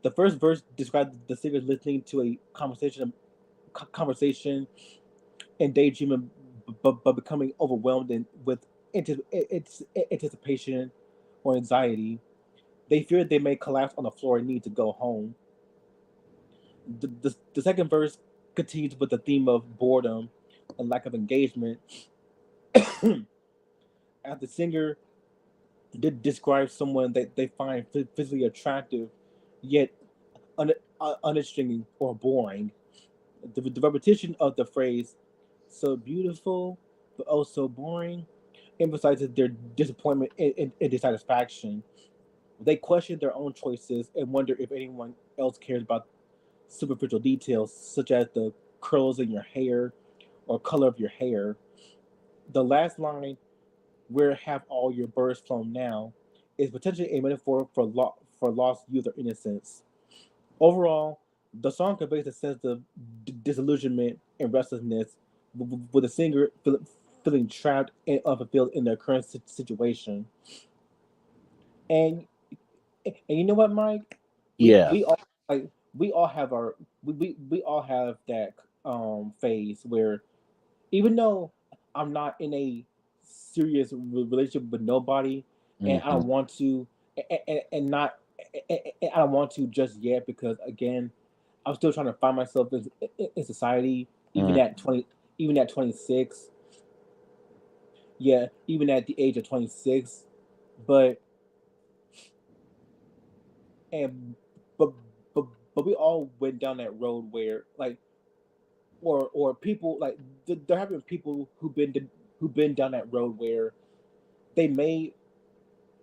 The first verse describes the singer listening to a conversation and daydreaming, but becoming overwhelmed with anticipation or anxiety. They fear they may collapse on the floor and need to go home. The second verse continues with the theme of boredom and lack of engagement. As the singer did describe someone that they find physically attractive, yet uninteresting or boring. The repetition of the phrase "so beautiful but also boring" emphasizes their disappointment and dissatisfaction. They question their own choices and wonder if anyone else cares about superficial details such as the curls in your hair or color of your hair. The last line, "Where have all your birds flown now?" is potentially a metaphor for lost youth or innocence. Overall, the song conveys a sense of disillusionment and restlessness, with the singer feeling trapped and unfulfilled in their current situation. And and you know what, Mike? We Yeah, we all like we all have our we all have that. phase where even though I'm not in a serious relationship with nobody, and I Mm-hmm. don't want to, and not, and I don't want to just yet because again, I'm still trying to find myself in society, even Mm. at 20, even at 26. Yeah, even at the age of 26, but and but but but we all went down that road where like or people like there have been people who've been down that road where they may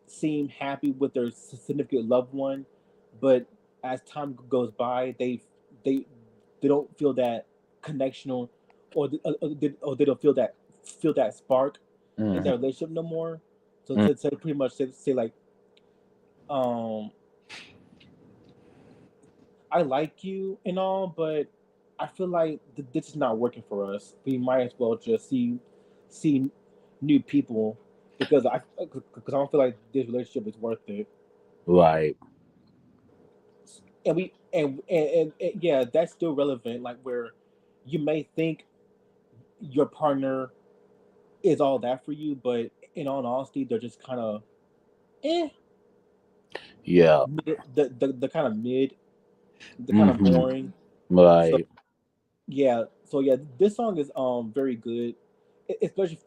seem happy with their significant loved one, but as time goes by, they they don't feel that connection or they don't feel that spark in Mm-hmm. their relationship no more. Mm. So pretty much say like um I like you and all, but I feel like this is not working for us. We might as well just see new people because I don't feel like this relationship is worth it. Right. And we and yeah, that's still relevant. Like where you may think your partner is all that for you, but in all honesty, they're just kind of eh, Yeah. the kind of mid, the kind of Mm-hmm. boring. So Right. yeah, so yeah, this song is very good, especially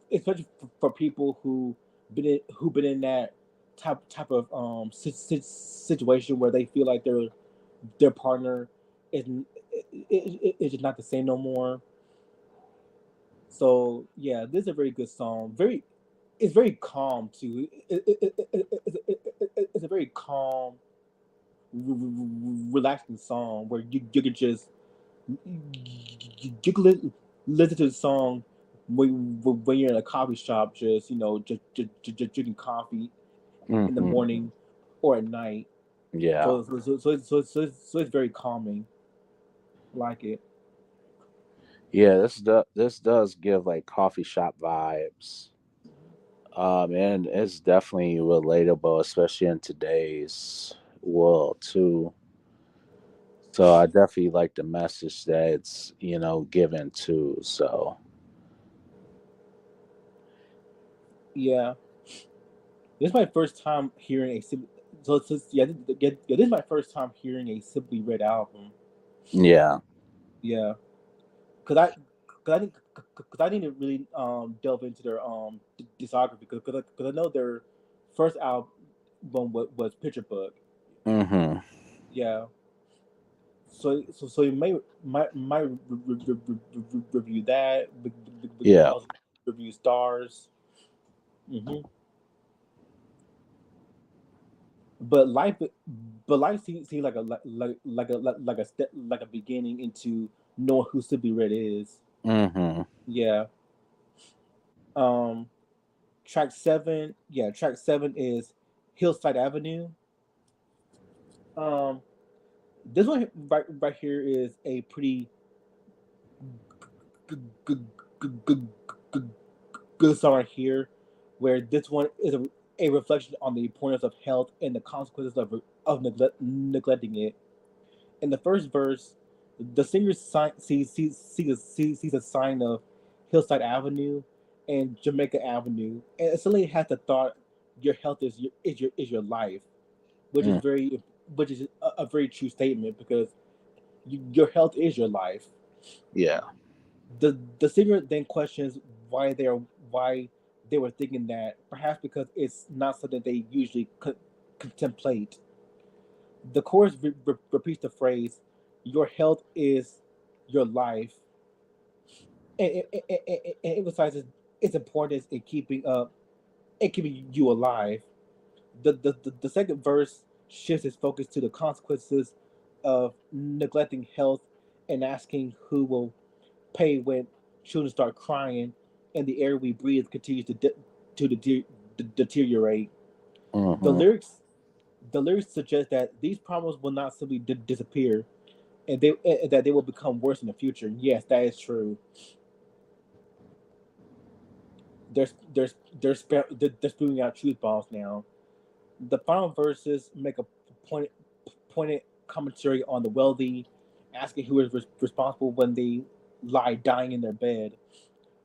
for people who been in that type of situation where they feel like their partner is is just not the same no more. So yeah, this is a very good song. It's very calm too. It's a very calm, relaxing song where you could just you can listen to the song when you're in a coffee shop, just just drinking coffee in the Mm-hmm. morning or at night. Yeah. So it's very calming. I like it. Yeah. This does give like coffee shop vibes. And it's definitely relatable, especially in today's world too. So I definitely like the message that it's given to. So Yeah, this is my first time hearing a so it's just, yeah, yeah, this is my first time hearing a Simply Red album. yeah. Yeah, because I because I didn't really delve into their discography because I know their first album was Picture Book. Mm-hmm. Yeah, so you might review that. We can Yeah. also review Stars. Hmm. But life, but life seems like a like a step like a beginning into knowing who Sippy Red is. Mm-hmm. Yeah. Um. Track seven. Yeah. Track seven is Hillside Avenue. Um. This one right here is a pretty good good, good song right here, where this one is a reflection on the importance of health and the consequences of neglecting it. In the first verse, the singer sees a sign of Hillside Avenue and Jamaica Avenue, and it suddenly has the thought, "Your health is your life," which is Mm. very which is a very true statement because your health is your life. Yeah. The singer then questions why they were thinking that, perhaps because it's not something they usually contemplate. The chorus repeats the phrase, "Your health is your life," and emphasizes its importance in keeping up and keeping you alive. The second verse shifts its focus to the consequences of neglecting health and asking who will pay when children start crying and the air we breathe continues to deteriorate. The Mm-hmm. lyrics the lyrics suggest that these problems will not simply disappear, and that they will become worse in the future. Yes, that is true. They're spewing out truth bombs now. The final verses make a pointed commentary on the wealthy, asking who is responsible when they lie dying in their bed.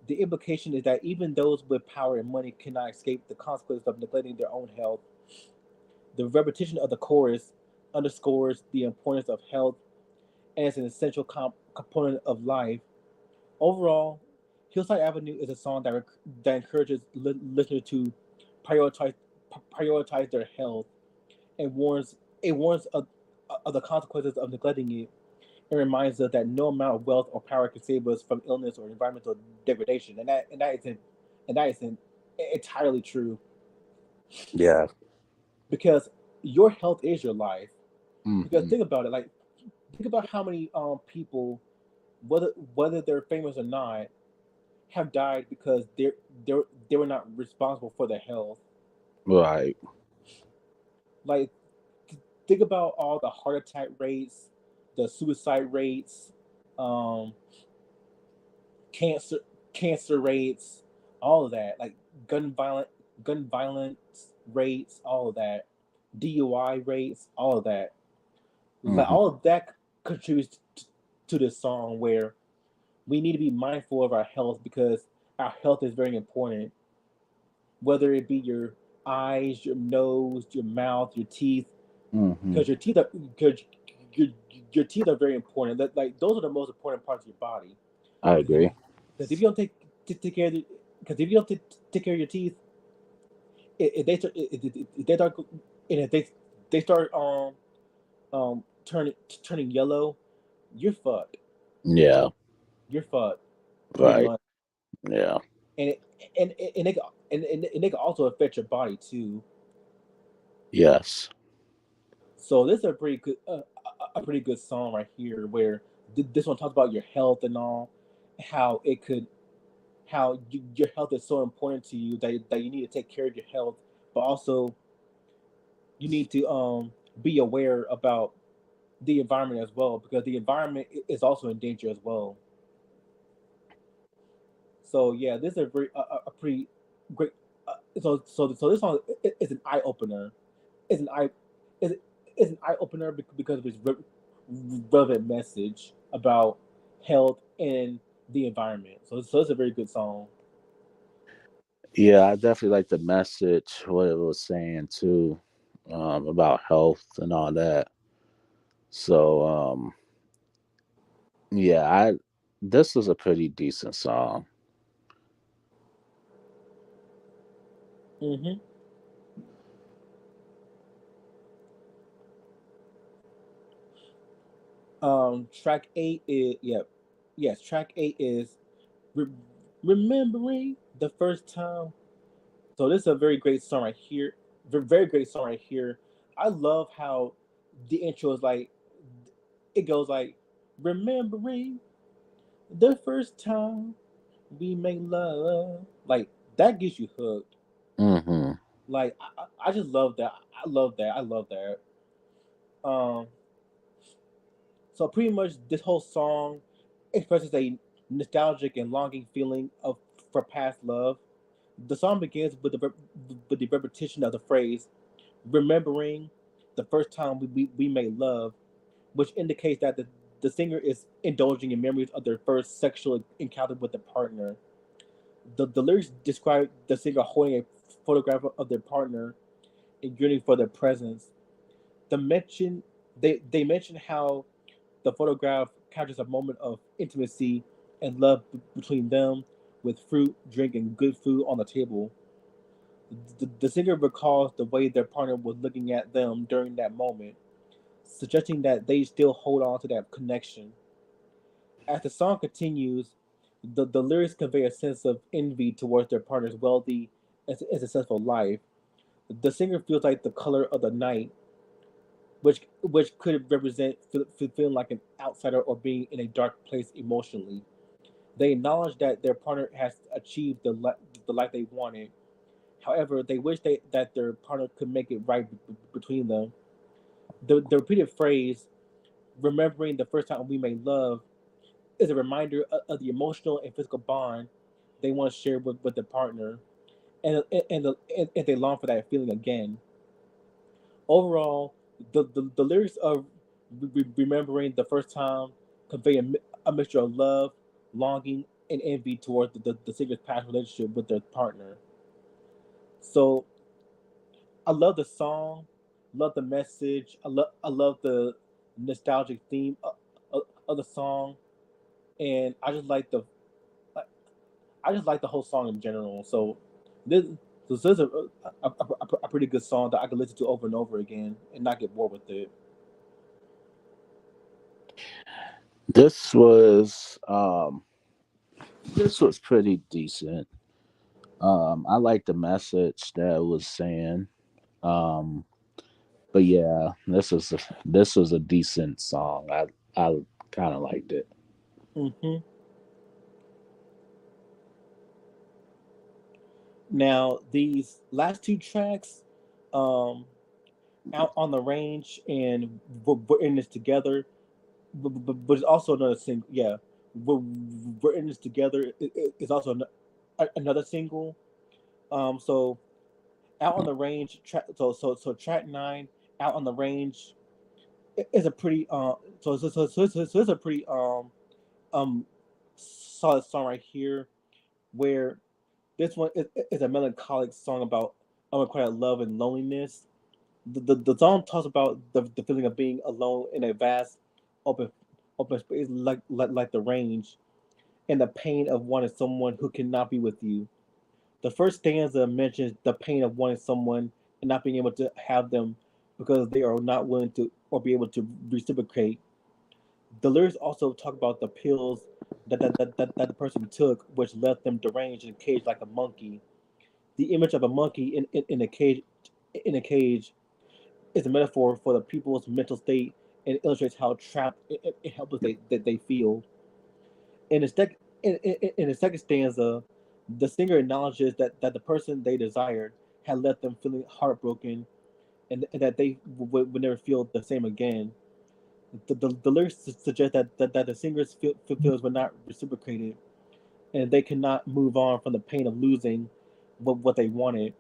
The implication is that even those with power and money cannot escape the consequences of neglecting their own health. The repetition of the chorus underscores the importance of health as an essential component of life. Overall, Hillside Avenue is a song that encourages listeners to prioritize prioritize their health and warns of the consequences of neglecting it. It reminds us that no amount of wealth or power can save us from illness or environmental degradation, and that isn't entirely true Yeah. because your health is your life. Because Hmm. think about it, like think about how many people, whether they're famous or not, have died because they they were not responsible for their health. Right. Like think about all the heart attack rates, the suicide rates, um, cancer cancer rates, all of that. Like gun violent gun violence rates, all of that, DUI rates, all of that. Like Hmm. all of that contributes to this song where we need to be mindful of our health because our health is very important. Whether it be your eyes, your nose, your mouth, your teeth, Hmm. because because your, your teeth are very important. That like those are the most important parts of your body. I Because if agree. you don't take care of because if you don't take care of your teeth, if they start if they start and if they start turning yellow, you're fucked. Yeah. You're fucked, pretty Right. much. Yeah. And it, and they can, and they can also affect your body too. Yes. So this is a pretty good song right here, where this one talks about your health and all, how it could your health is so important to you that you need to take care of your health, but also you need to be aware about the environment as well because the environment is also in danger as well. So yeah, this is a pretty great. So this song is an eye opener. Is an eye is is an eye opener because of its relevant message about health and the environment. So it's a very good song. Yeah, I definitely like the message, what it was saying too, about health and all that. So, yeah, I this was a pretty decent song. Hmm. Track eight is yes. Track eight is re- remembering the first time. So this is a very great song right here. Very great song right here. I love how the intro is like it goes like remembering the first time we make love. Like that gets you hooked. Hmm. Like I just love that. I love that. I love that. Um, so pretty much this whole song expresses a nostalgic and longing feeling of for past love. The song begins with the repetition of the phrase "remembering the first time we made love," which indicates that the singer is indulging in memories of their first sexual encounter with their partner. The lyrics describe the singer holding a photograph of their partner and yearning for their presence. The mention they mention how the photograph captures a moment of intimacy and love between them, with fruit, drink, and good food on the table. The singer recalls the way their partner was looking at them during that moment, suggesting that they still hold on to that connection. As the song continues, the lyrics convey a sense of envy towards their partner's wealthy and successful life. The singer feels like the color of the night, which could represent feeling like an outsider or being in a dark place emotionally. They acknowledge that their partner has achieved the life they wanted. However, they wish that their partner could make it right between them. The repeated phrase, remembering the first time we made love, is a reminder of the emotional and physical bond they once shared with their partner, and they long for that feeling again. Overall, the lyrics of remembering the first time convey a mixture of love, longing, and envy towards the singer's past relationship with their partner. So I love the song, love the message. I love the nostalgic theme of the song, and I just like the whole song in general. So this this is a pretty good song that I can listen to over and over again and not get bored with it. This was um this was pretty decent. I like the message that it was saying. Um, but yeah, this was a decent song. I kind of liked it. Hmm. Now these last two tracks, um, "Out on the Range" and "We're in This Together," but it's also another single. Yeah, "We're, we're in This Together" is also another single. So "Out on the Range," so track nine, "Out on the Range," is a pretty so it's a pretty um solid song right here. Where this one is a melancholic song about unrequited love and loneliness. The song talks about the feeling of being alone in a vast open open space like the range, and the pain of wanting someone who cannot be with you. The first stanza mentions the pain of wanting someone and not being able to have them because they are not willing to or be able to reciprocate. The lyrics also talk about the pills that the person took, which left them deranged and caged like a monkey. The image of a monkey in a cage is a metaphor for the people's mental state and illustrates how trapped and helpless they feel. In the, in the second stanza, the singer acknowledges that the person they desired had left them feeling heartbroken, and that they would never feel the same again. The lyrics suggest that the singer's feelings were not reciprocated, and they cannot move on from the pain of losing what they wanted.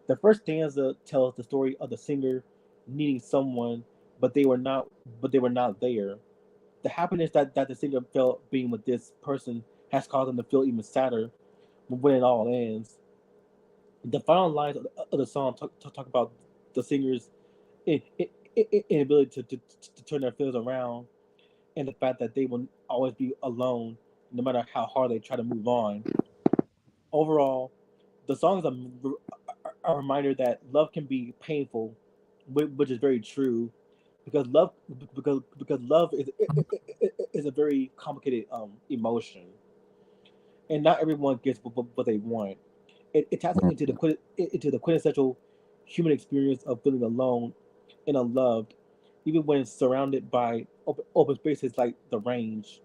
The first stanza tells the story of the singer needing someone, but they were not but they were not there. The happiness that the singer felt being with this person has caused them to feel even sadder when it all ends. The final lines of the song talk about the singer's inability to turn their feelings around, and the fact that they will always be alone no matter how hard they try to move on. Overall, the song is a reminder that love can be painful, which is very true, because love is a very complicated emotion, and not everyone gets what they want. It taps into the quintessential human experience of feeling alone and unloved, even when surrounded by open spaces like the range.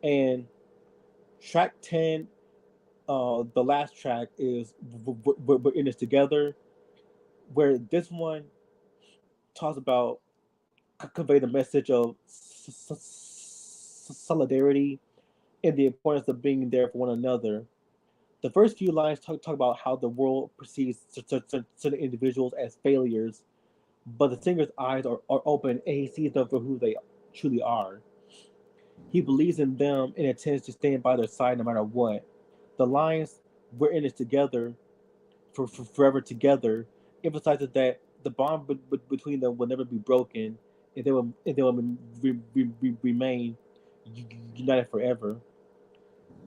And track 10, the last track is "We're in This Together," where this one talks about convey the message of solidarity and the importance of being there for one another. The first few lines talk about how the world perceives certain individuals as failures, but the singer's eyes are open and he sees them for who they truly are. He believes in them and intends to stand by their side no matter what. The lines "We're in this together for forever together" emphasizes that the bond between them will never be broken, and they will remain united forever.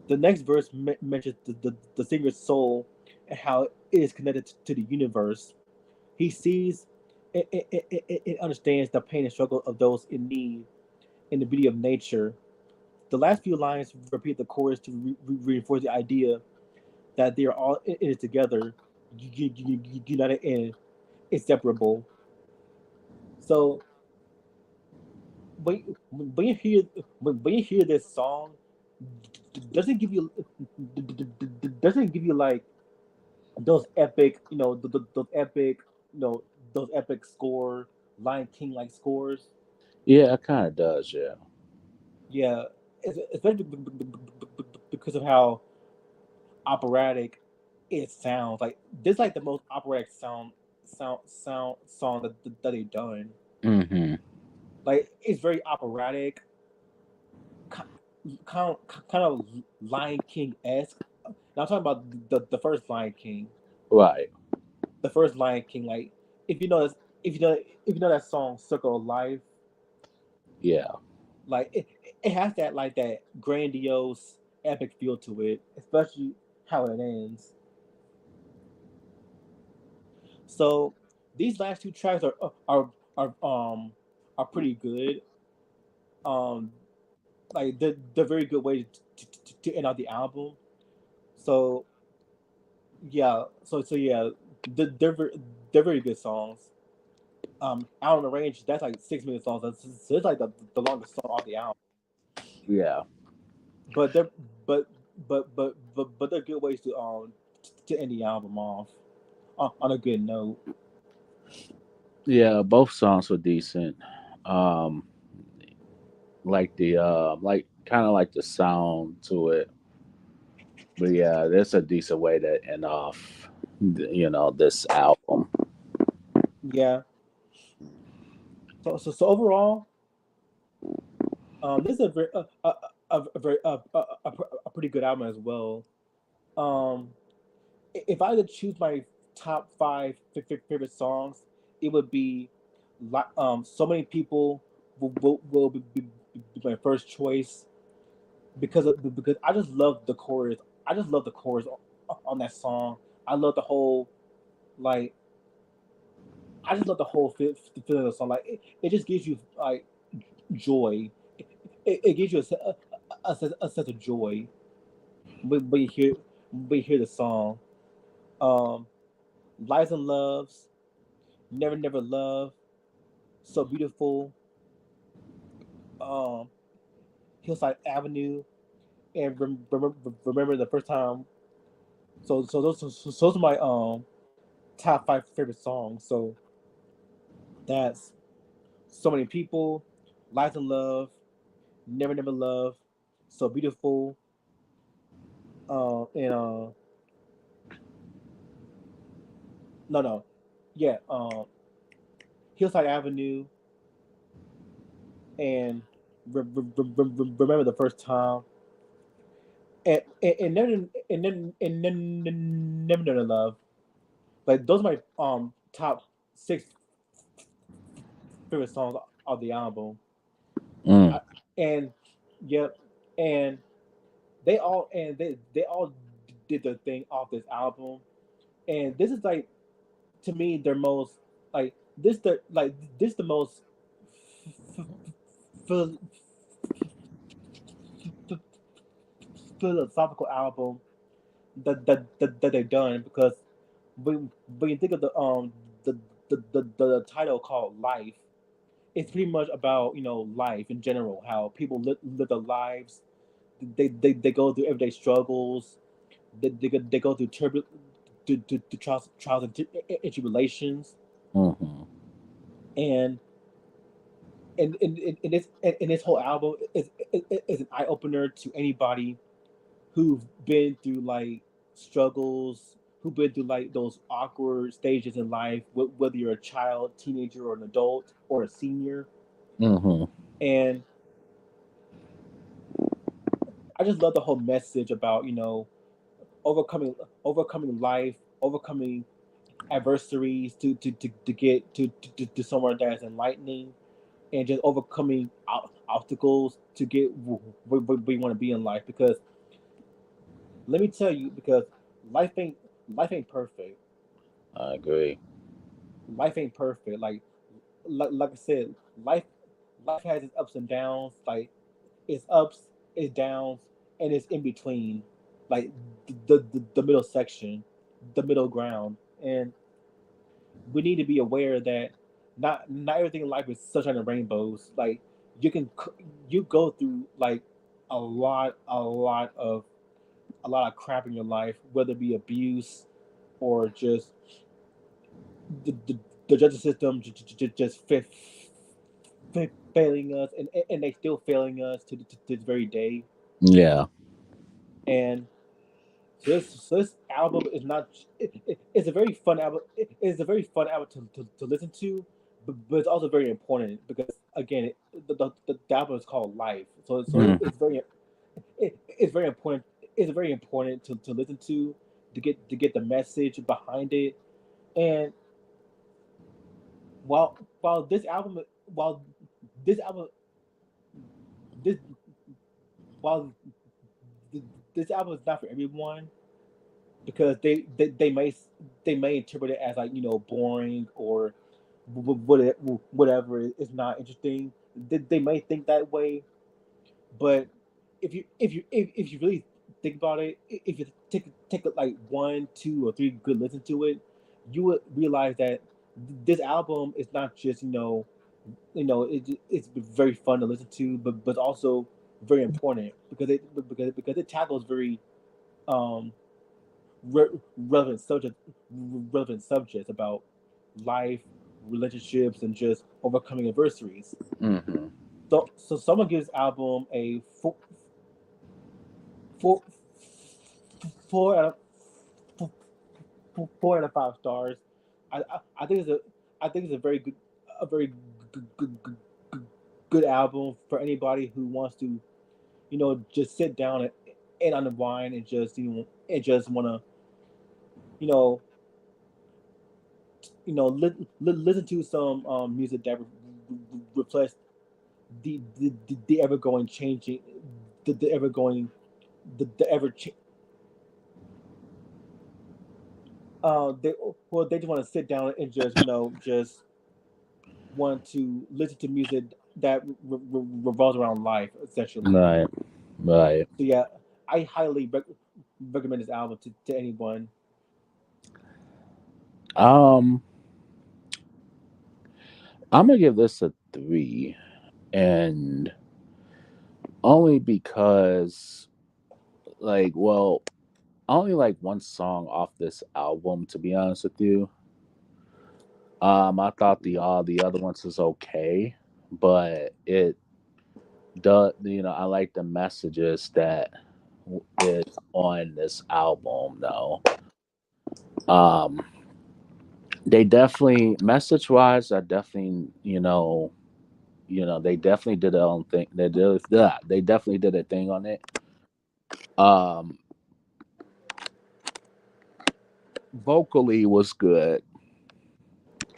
The next verse mentions the singer's soul and how it is connected to the universe. He sees and understands the pain and struggle of those in need and the beauty of nature. The last few lines repeat the chorus to reinforce the idea that they are all in it together, united and inseparable. So when you hear when you hear this song, doesn't give you doesn't give you like those epic, those epic, you know, those epic score, Lion King like scores. Yeah, it kind of does. Yeah. Yeah, especially because of how operatic it sounds. Like this, like the most operatic sound song that they've done. Hmm. Like it's very operatic, kind of Lion King esque. Now I'm talking about the first Lion King, Right. the first Lion King. Like if you know this, if you know that song "Circle of Life," Yeah. like it has that like that grandiose, epic feel to it, especially how it ends. So these last two tracks are are pretty good. Um, like they're very good way to end out the album. So yeah, so yeah, they're very good songs. Out on the Range, that's like 6 minute songs. So it's like the longest song off the album. Yeah. But they're but but they're good ways to end the album off on a good note. Yeah. Both songs were decent. Um, like the like kind of like the sound to it. But yeah, that's a decent way to end off, this album. Yeah. So overall, this is a very a pretty good album as well. Um, if I had to choose my top five favorite songs, it would be so many people will be my first choice because I just love the chorus. I just love the chorus on that song. I love the whole like I just love the whole feeling of the song. Like it just gives you like joy. It gives you a sense of joy when you hear the song. Um, Lies and Loves, Never Never Love, So Beautiful, um, Hillside Avenue, and remember the first time. Those are my top five favorite songs. So that's So Many People, Lies and Love, Never Never Love, So Beautiful, and no no, yeah, Hillside Avenue, and remember the first time, and Never Never Love. Like those are my top six favorite songs of the album. Mm. I, and yep, and they all did their thing off this album. And this is like to me their most like this the most phil- philosophical album that they've done because when you think of the the title called Life, it's pretty much about life in general, how people live their lives. They go through everyday struggles. They go through to trials and tribulations, Hmm. and this whole album is an eye opener to anybody who've been through like struggles, who've been through like those awkward stages in life, whether you're a child, teenager, or an adult, or a senior. Hmm. And I just love the whole message about overcoming life, overcoming adversaries to get to somewhere that's enlightening, and just overcoming obstacles to get where you want to be in life. Because let me tell you, because life ain't life ain't perfect. I agree. Life ain't perfect. Like I said, life life has its ups and downs. Like it's ups, it's downs, and it's in between. Like the middle section, the middle ground, and we need to be aware that not everything in life is sunshine and rainbows. Like you can you go through like a lot of crap in your life, whether it be abuse or just the justice system just failing us, and they still failing us to this very day. Yeah. And so this album is not. It's a very fun album. It's a very fun album to listen to, but it's also very important because again, the album is called Life. So Mm. it's very. it's very important. It's very important to listen to get the message behind it. And while while this album this while this album is not for everyone because they may interpret it as like boring or whatever is not interesting. They may think that way, but if you really think about it, if you take like one, two, or three good listens to it, you would realize that this album is not just it's very fun to listen to, but also very important because it tackles very um relevant subjects about life, relationships, and just overcoming adversaries. Mm-hmm. So someone gives album a four, four out of 4 out of 5 stars. I think it's a very good a very good album for anybody who wants to just sit down and unwind and just and just want to you know listen to some music that reflects the ever going changing the ever going the ever they they just want to sit down and just just want to listen to music that revolves around life essentially. Right. Right. So yeah, I highly recommend this album to anyone. Um, I'm gonna give this a 3, and only because, like, well, I only like one song off this album. To be honest with you, I thought the other ones was okay, but it does. I like the messages that is on this album, though. Um, they definitely message wise, I definitely they definitely did their own thing. They definitely did a thing on it. Um, vocally was good.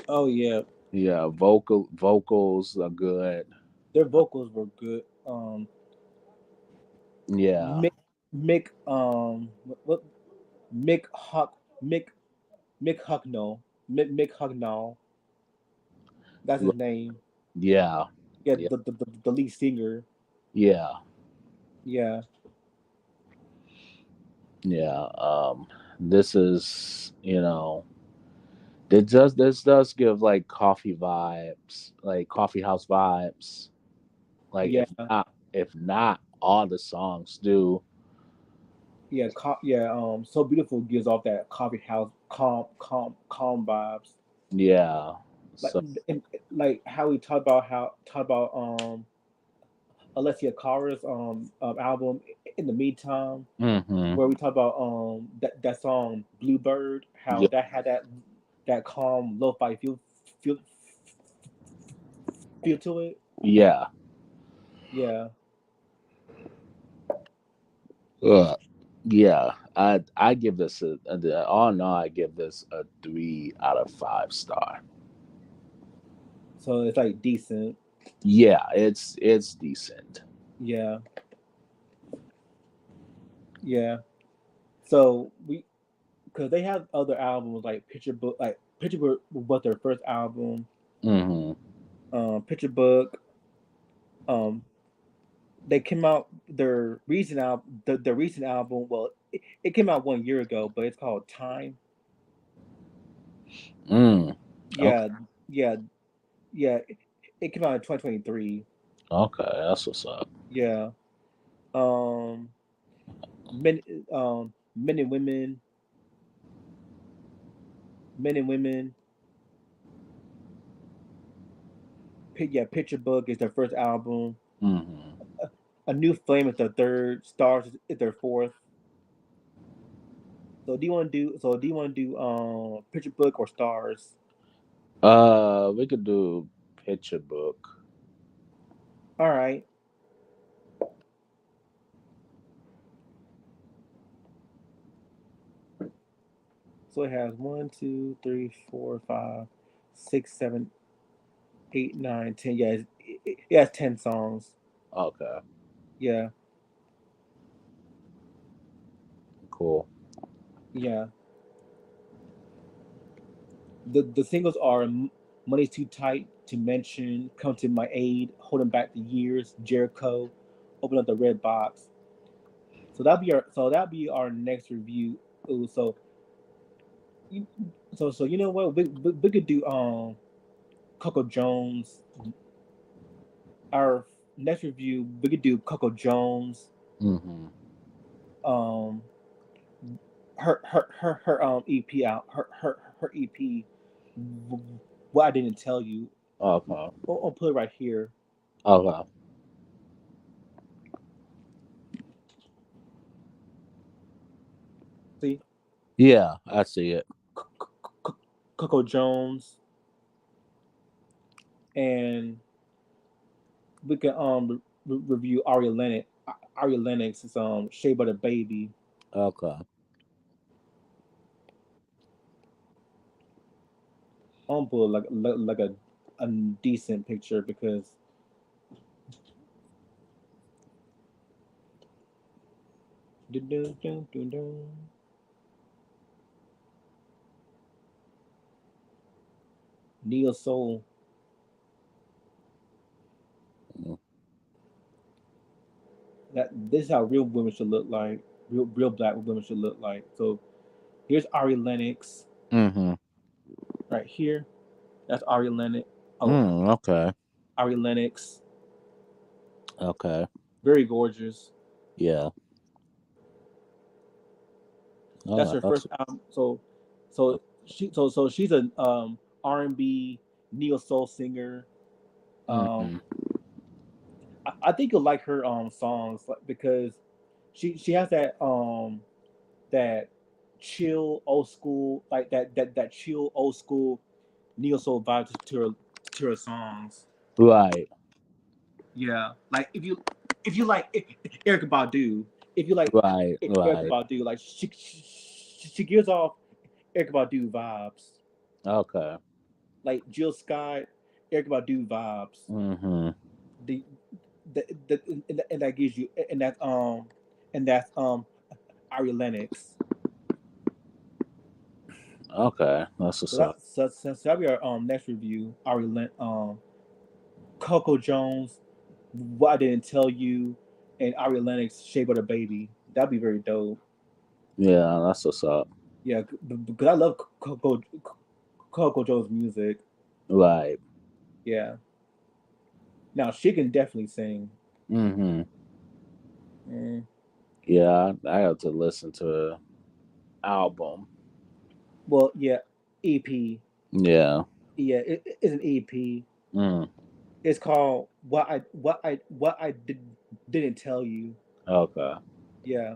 Oh yeah, Yeah, vocals are good. their vocals were good. Yeah, Mick Mick what Mick Huck Mick Mick Hucknall Mick Hucknall, that's his name. yeah, Yeah, yeah, the lead singer. yeah, Yeah, yeah. This is this does give like coffee vibes, like coffee house vibes. Like yeah, if not all the songs do. yeah, yeah. So beautiful gives off that coffee house calm vibes. Yeah. Like So. and like how we talked about Alessia Cara's album in the meantime, Hmm. where we talked about that song Bluebird, how Yeah. that had that calm lo-fi feel feel to it. Yeah. Yeah. Yeah, I give this all in all, I give this a 3 out of 5 star. So it's like decent. Yeah, it's decent. Yeah. Yeah. So we because they have other albums like Picture Book was their first album. Hmm. Picture Book. Um, they came out their recent album. Well, it came out 1 year ago, but it's called Time. Mm. Okay. Yeah, yeah, yeah. It came out in 2023. Okay, that's what's up. Yeah. Um, men, men and women, men and women. Yeah, Picture Book is their first album. Hmm. A New Flame is their third. Stars is their fourth. So do you want to do Picture Book or Stars? We could do picture book. All right. So it has one, two, three, four, five, six, seven, 8, 9, 10. Yeah, it has 10 songs. Okay, Yeah, cool. yeah. The singles are "Money's Too Tight to Mention," "Come to My Aid," "Holding Back the Years," "Jericho," "Open Up the Red Box." So that'll be our next review. Ooh, you- so you know what we could do Coco Jones. Our next review we could do Coco Jones. Mm-hmm. Um, her EP out her EP. What I didn't tell you. Okay. I'll put it right here. Okay. See, Yeah, I see it. Coco Jones, and we can review Ari Lennox. Ari Lennox is Shea Butter Baby. Okay. I'm put like a decent picture because dun, dun, dun, dun, dun. Neo Soul. Mm. That this is how real women should look like. Real black women should look like. So here's Ari Lennox Mm-hmm. right here. That's Ari Lennox. Oh, Okay. Ari Lennox, Okay. very gorgeous. Yeah. That's Oh, her that's. first album. So she's an R&B neo soul singer. Um, Mm-hmm. I think you'll like her songs because she has that chill old school like that chill old school neo soul vibe to her songs. Right. Yeah, like if you like Erica Badu, if you like Right. Erica Right. Badu, like she gives off Erica Badu vibes, Okay. like Jill Scott, Erica Badu vibes. Mm-hmm. The, and that gives you and that's Ari Lennox. Okay. That's So what's up. that'll be our next review. Coco Jones, What I Didn't Tell You, and Ari Lennox, Shape of the Baby. That'd be very dope. Yeah, that's what's up. Yeah, because I love Coco Jones' music. Right. Yeah. Now she can definitely sing. Mm-hmm. Mm. Yeah, I have to listen to the album. Well, yeah, EP. Yeah. Yeah, it's an EP. Mm. It's called Didn't Tell You. Okay. Yeah.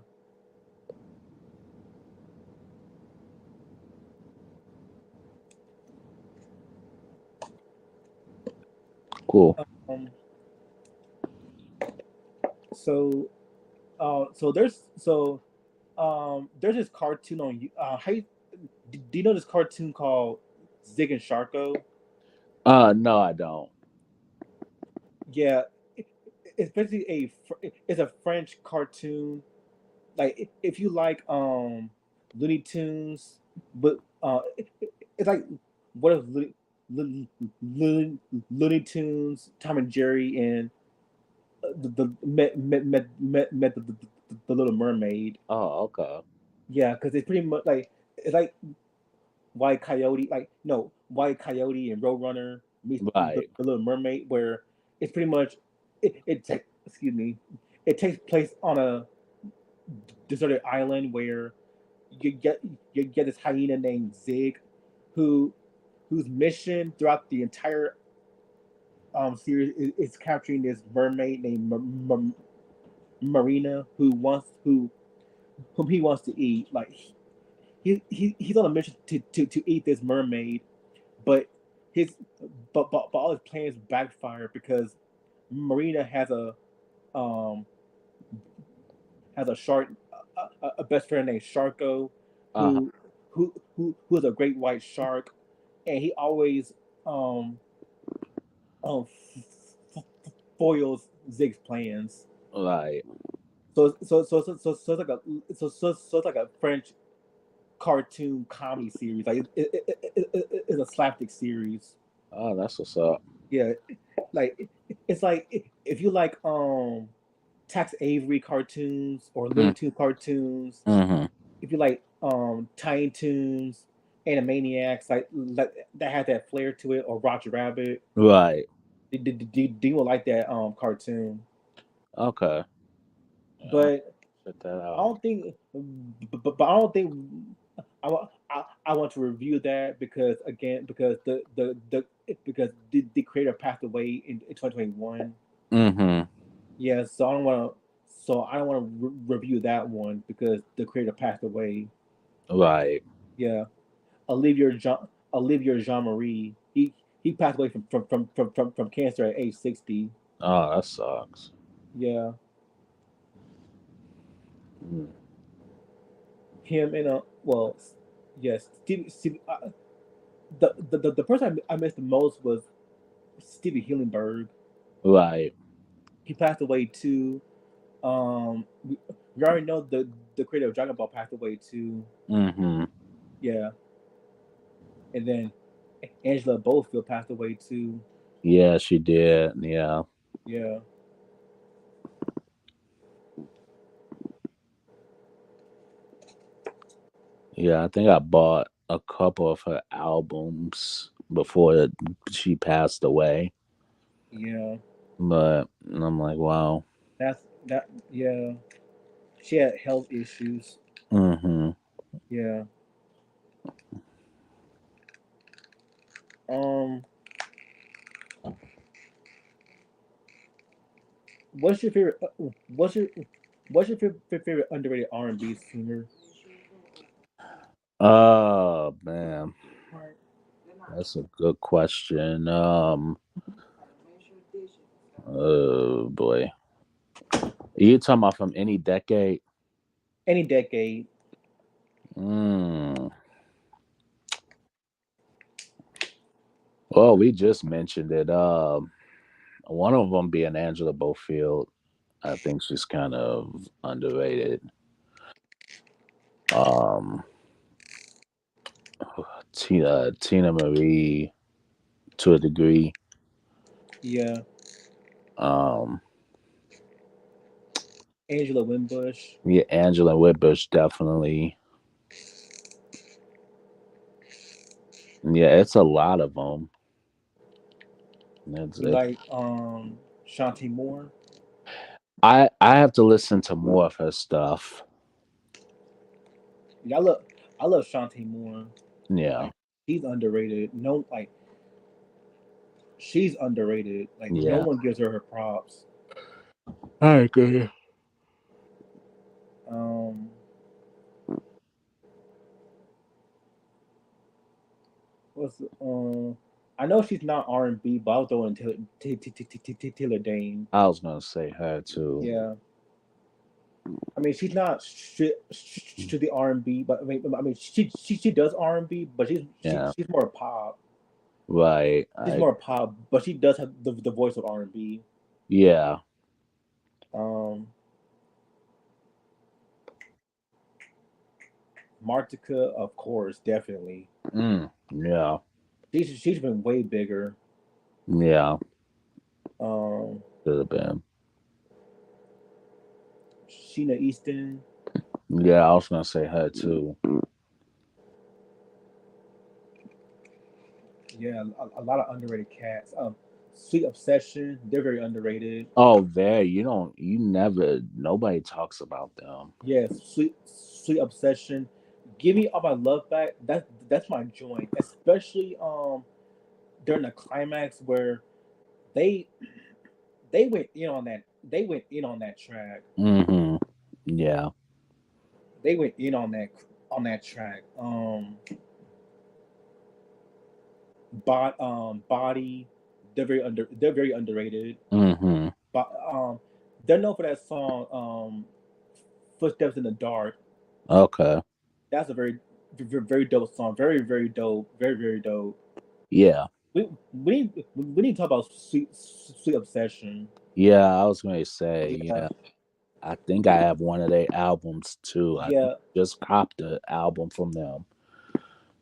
Cool. Um. So, there's this cartoon on you. Do you know this cartoon called Zig and Sharko? No, I don't. Yeah, it, it's basically it's a French cartoon. Like if you like Looney Tunes, but it's like what if Looney Tunes, Tom and Jerry, and the Little Mermaid. Oh, okay. Yeah, because it's pretty much like it's like White Coyote, like no White Coyote and Roadrunner meets Right. the Little Mermaid, where it's pretty much excuse me, it takes place on a deserted island where you get you get this hyena named Zig, who whose mission throughout the entire series is capturing this mermaid named Marina, whom he wants to eat. Like he's on a mission to eat this mermaid, but his but all his plans backfire because Marina um has a shark a best friend named Sharko Uh huh. who who is a great white shark, and he always um um foils Zig's plans. Right. So it's like a so it's like a French cartoon comedy series. Like it's a slapstick series. Oh, that's what's up. Yeah, like it's like if you like Tax Avery cartoons or Looney Mm, Tune cartoons, mm-hmm. if you like Tiny Toons, Animaniacs, like that had that flair to it, or Roger Rabbit, Right. do you like that cartoon? Okay. I'll But check that I out. don't think, but I don't think I want to review that because again because the creator passed away in 2021. Mm-hmm. Yeah, so I don't want to. So I don't want to review that one because the creator passed away. Right. Yeah, Olivier Jean Marie. He passed away from cancer at age 60. Oh, that sucks. Yeah, Mm. him and well, yes, Steve the person I missed the most was Stevie Hillenberg. Right. He passed away too. We already know the creator of Dragon Ball passed away too. Mm-hmm. Yeah, and then Angela Bofield passed away too. Yeah, she did. Yeah. Yeah, Yeah, I think I bought a couple of her albums before she passed away. yeah. But I'm like, wow. That. Yeah, she had health issues. Mm-hmm. Yeah. Um. What's your favorite? What's your favorite underrated R&B singer? Oh man, that's a good question. Oh boy, are you talking about from any decade? Any decade. Mm. Well, we just mentioned it. One of them being Angela Bofield. I think she's kind of underrated. Um, Tina Marie to a degree. Yeah. Um, Angela Winbush. yeah, Angela Whitbush definitely. Yeah, it's a lot of them. You It's like Shanti Moore. I have to listen to more of her stuff. Yeah, I love Shanti Moore. Yeah, Like she's underrated. No, like she's underrated. Like no yeah. one gives her props. I agree. Um, what's I know she's not R&B, but I'll throw in Taylor Dane. I was gonna say her too. Yeah, I mean she's not to the R&B, but I mean she does R&B, but Yeah, she's more pop. right. She's I more pop, but she does have the voice of R&B. yeah. Um, Martika, of course, definitely. Yeah, She's been way bigger. yeah. Um, Could have been. Sheena Easton, Yeah, I was gonna say her too. yeah, a lot of underrated cats. Sweet Obsession, they're very underrated. Oh, there. You don't. You never. Nobody talks about them. Yes, Sweet Obsession. Give me all my love back. That's my joint, especially during the climax where they they went in on that. They went in on that track. Mm-hmm. Yeah. They went in on that track. Body, they're very underrated. Mm-hmm. But they're known for that song, Footsteps in the Dark. Okay. That's a very very dope song. Very dope. Very dope. Yeah, We need to talk about sweet obsession. yeah. I was gonna say, Yeah, yeah. I think I have one of their albums too. I yeah, just copped the album from them.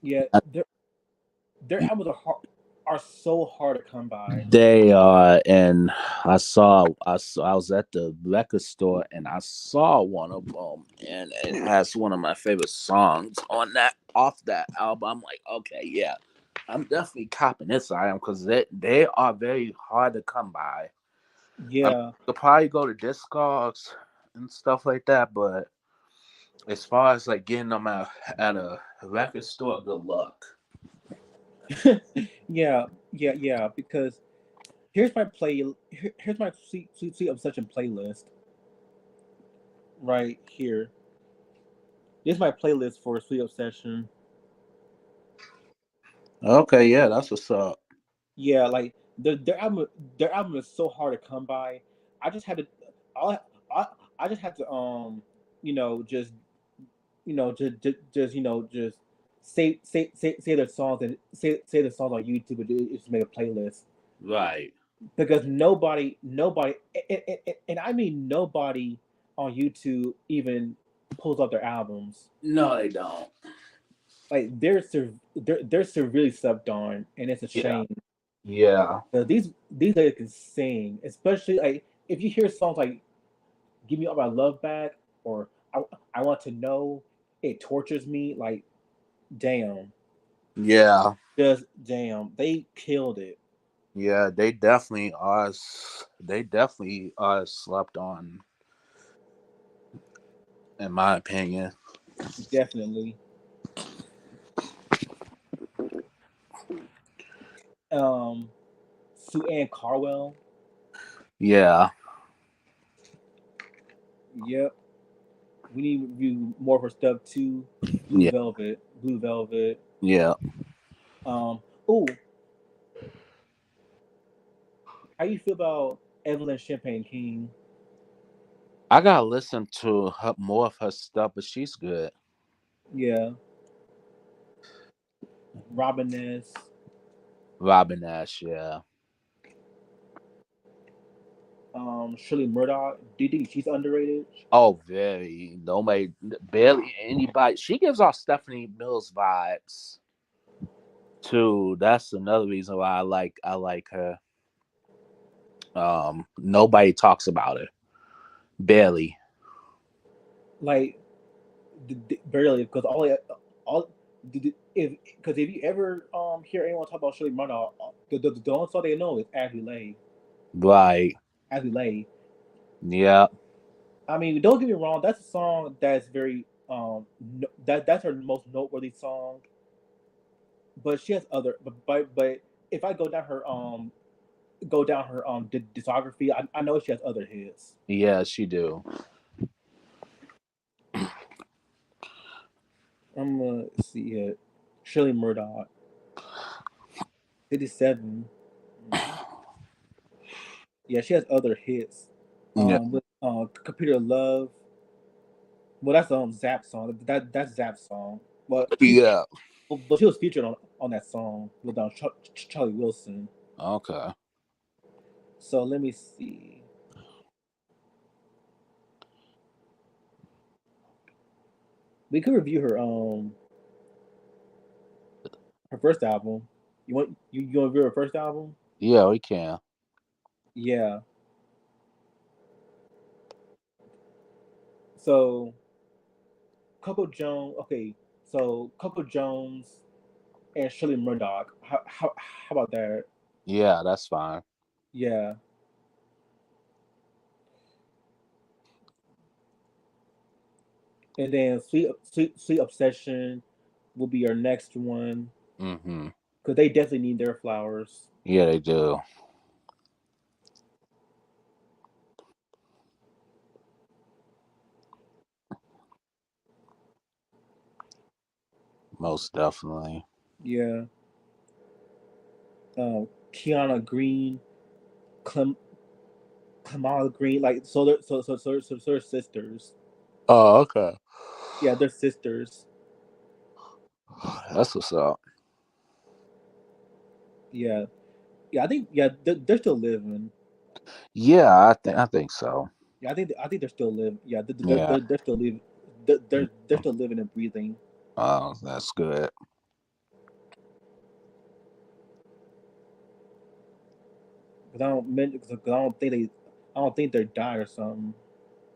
yeah. I- Their albums are so hard to come by. They are, and I was at the record store and I saw one of them, and it has one of my favorite songs on that off that album. I'm like, okay, yeah, I'm definitely copping this album because they are very hard to come by. I mean, Yeah, you could probably go to Discogs and stuff like that, but as far as like getting them out at a record store, good luck. yeah. Because here's my here's my sweet obsession playlist right here. This is my playlist for sweet obsession. Okay, yeah, that's what's up. Yeah, like their album is so hard to come by. I just had to, I I, I just had to you know just just say their songs and say the songs on YouTube and just make a playlist Right. because nobody and I mean nobody on YouTube even pulls up their albums. No, they don't. Like they're severely subbed on, and it's a Yeah. shame. Yeah. These ladies can sing, especially like if you hear songs like "Give Me All My Love Back" or I Want to Know," it tortures me. Like damn, Yeah. just damn, they killed it. Yeah, they definitely are slept on in my opinion. Definitely. Um, Sue Ann Carwell. Yeah. Yep, we need to review more of her stuff too. Yeah. Blue Velvet. Yeah. Oh, how you feel about Evelyn Champagne King? I gotta listen to more of her stuff, but she's good. Yeah, Robin Ness. Robin Nash, yeah. Shirley Murdoch. Do you think she's underrated? Oh, very. Nobody, barely anybody. She gives off Stephanie Mills vibes too. That's another reason why I like her. Nobody talks about her. Barely. Like barely, because all if because if you ever hear anyone talk about Shirley Murdoch, the only song they know is Ashley Lay. Right. Ashley Lay. Yeah. I mean, don't get me wrong. That's a song that's very that's her most noteworthy song. But she has other but if I go down her discography, I know she has other hits. Yeah, she do. I'm gonna see it. Shirley Murdoch, 57. Yeah, she has other hits. Yeah. With Computer Love. Well, that's Zap song. That's Zap song. Yeah. But she was featured on that song with Charlie Wilson. Okay. So let me see. We could review her first album. You want to review her first album? Yeah, we can. Yeah. So Coco Jones. Okay. So Coco Jones and Shirley Murdoch. How about that? Yeah, that's fine. Yeah. And then Sweet Obsession will be our next one Mm-hmm. because they definitely need their flowers. Yeah, they do. Most definitely. Yeah. Kiana Green, Clem, Kamala Green, like so they're sisters. Oh, okay. Yeah, they're sisters. That's what's up. Yeah, yeah. I think yeah they're still living. Yeah, I think so. Yeah, I think they're still living. Yeah, Yeah. they're still living. They're still living and breathing. Oh, that's good. Because I don't think I don't think they're died or something.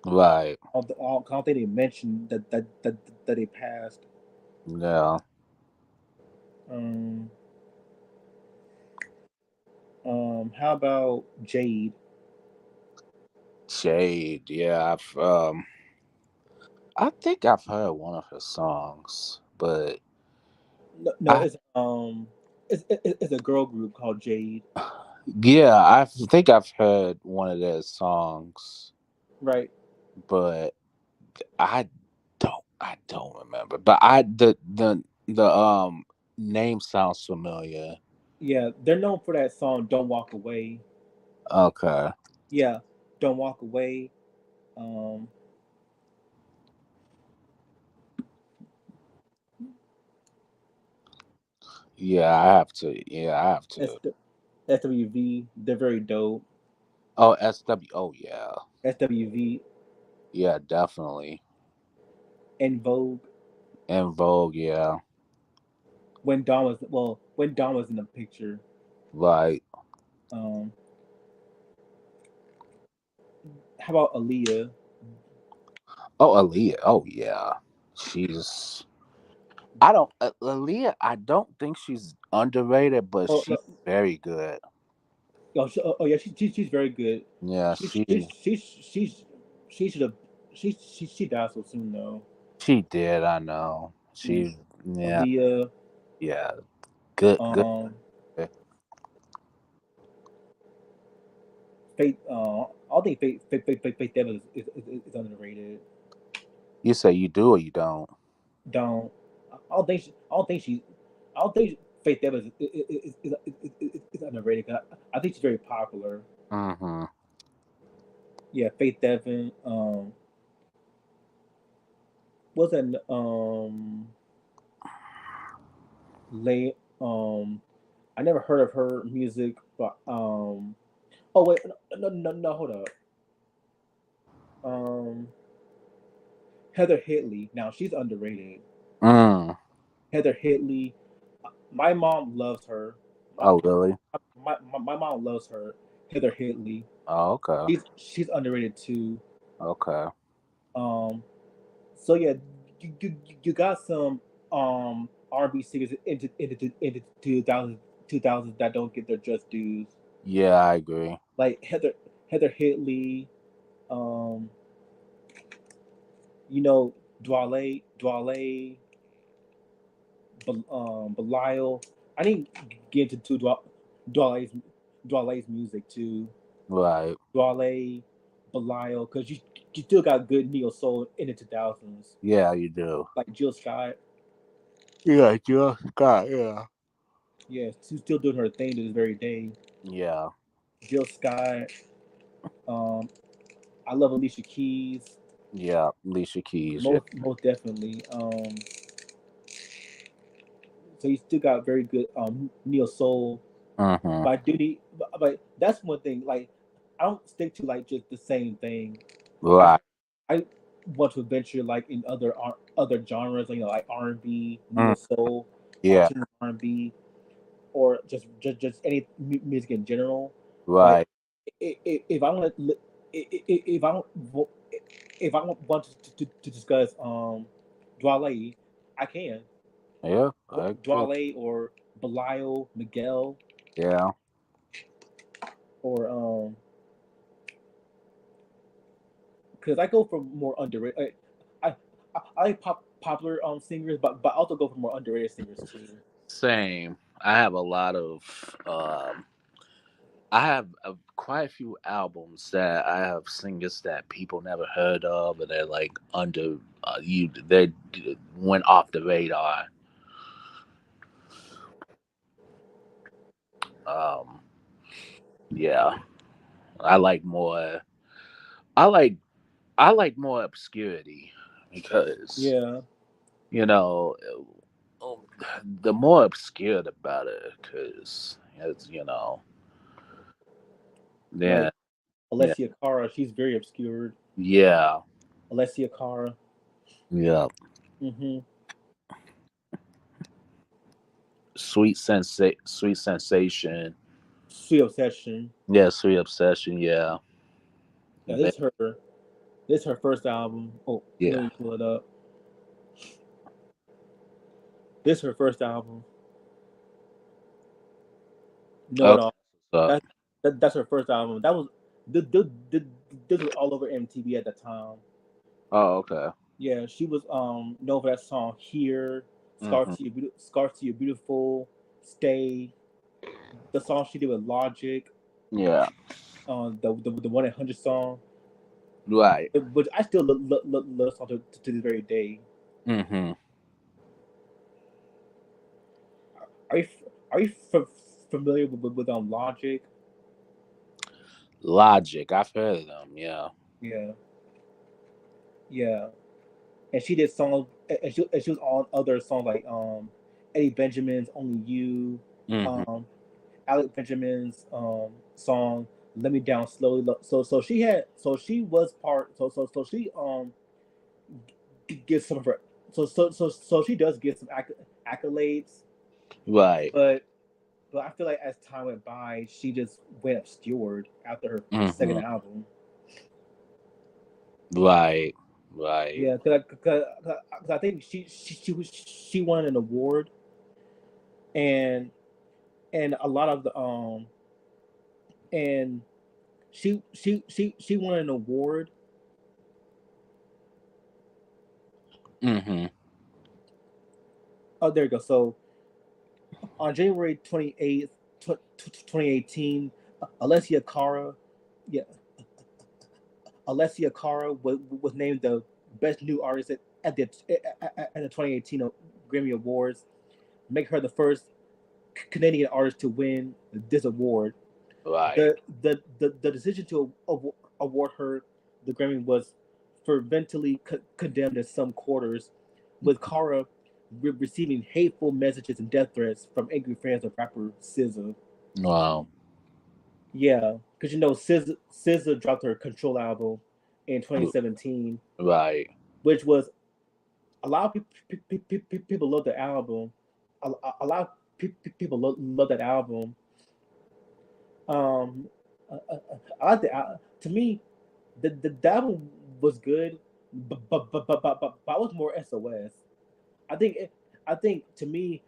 Right. I don't think they mentioned that they passed. Yeah. Um, how about Jade? Shade. Yeah, I think I've heard one of her songs, but No, no, I it's a girl group called Jade, yeah, I think I've heard one of their songs, right? but I don't remember. But the name sounds familiar. Yeah, they're known for that song "Don't Walk Away." Okay. Yeah, "Don't Walk Away." Um, Yeah, I have to. Yeah, I have S to. SWV, they're very dope. Oh, SW. Oh, yeah. SWV Yeah, definitely. and Vogue. In Vogue, yeah. When Dawn was in the picture. Right. Um, how about Aaliyah? Oh, Aaliyah. Oh, yeah. She's. I don't. Aaliyah, I don't think she's underrated, but Oh she's no, very good. oh yeah, she's very good. Yeah, She she she she she should have she died so soon though. she did. I know. Mm, She. Yeah. Aaliyah, Yeah. Good. Good. um, Faith. I think Faith Evans is underrated. You say you do or you don't? Don't. I don't think she. I don't think Faith Evans is underrated. 'Cause I think she's very popular. Mm-hmm. Yeah, Faith Evans. Was that late? I never heard of her music, but Oh wait, no, hold up. Um, Heather Hitley. Now she's underrated. Mm. Heather Hitley. My mom loves her. My Oh, really? my mom loves her. Heather Hitley. Oh, okay. She's underrated too. Okay. Um, so yeah, you got some R&B singers into 2000s that don't get their just dues. Yeah, I agree. Like Heather Hitley. Um, you know Dwale, Belial. I didn't get into Dwale's Dwale's music too. Right. Dwale, Belial, because you still got good neo soul in the 2000s, Yeah, you do. like Jill Scott. Yeah, just got yeah. Yeah, she's still doing her thing to this very day. Yeah. Jill Scott. Um, I love Alicia Keys. Yeah. Alicia Keys. Yeah. Most definitely. So you still got very good neo soul. Mm-hmm. But I do need, but that's one thing. Like I don't stick to like just the same thing. I Right. I want to venture like in other genres, like, like R&B, Mm. neo soul, Yeah. alternative R&B, or just any music in general. Like Right. if I want to, if I want if I want to discuss Dwale, I can Yeah. I agree. Dwale or Belial, Miguel, Yeah. or because I go for more underrated. I like popular singers, but I also go for more underrated singers too. Same. I have a lot of I have quite a few albums that I have singers that people never heard of, and they're like under they went off the radar. Um, yeah, I like more. I like I like more obscurity because Yeah, you know the more obscure the better, because it's yeah, Like yeah, Alessia Cara, she's very obscured. yeah, Alessia Cara. yeah. Mm-hmm. Sweet sensation. Sweet Obsession. Yeah, sweet obsession. Yeah, Yeah, They- this is her first album. Oh, let yeah. me pull it up. This is her first album. Know It Okay. All. So, That, that's her first album. That was this was all over MTV at the time. oh, okay. Yeah, she was known for that song "Here," Hmm. "Scars to You Beautiful," "Stay." The song she did with Logic, Yeah. the 1-800 song, Right. which I still love the song to this very day. Hmm. Are you are you familiar with Logic? Logic. I've heard of them. Yeah. Yeah, yeah. And she did songs, and she was on other songs like Eddie Benjamin's "Only You," Hmm. um, Alec Benjamin's song "Let Me Down Slowly." So she was part. So she gets some of her. So she does get some accolades, Right. but I feel like as time went by, she just went obscured after her second Hmm. album. Right. Right. Yeah, cause I think she won an award, and a lot of the and she won an award. Hmm. Oh, there you go. So on January 28th, 2018, Alessia Cara, yeah, Alessia Cara was named the best new artist at the 2018 Grammy Awards, make her the first Canadian artist to win this award. Right. The decision to award her the Grammy was fervently condemned in some quarters, with Cara receiving hateful messages and death threats from angry fans of rapper SZA. Wow. Yeah, because SZA dropped her Control album in 2017, Right. which was a lot of people love the album. A lot of people love that album. Um, I like to me, the album was good, but I was more SOS. I think I think to me,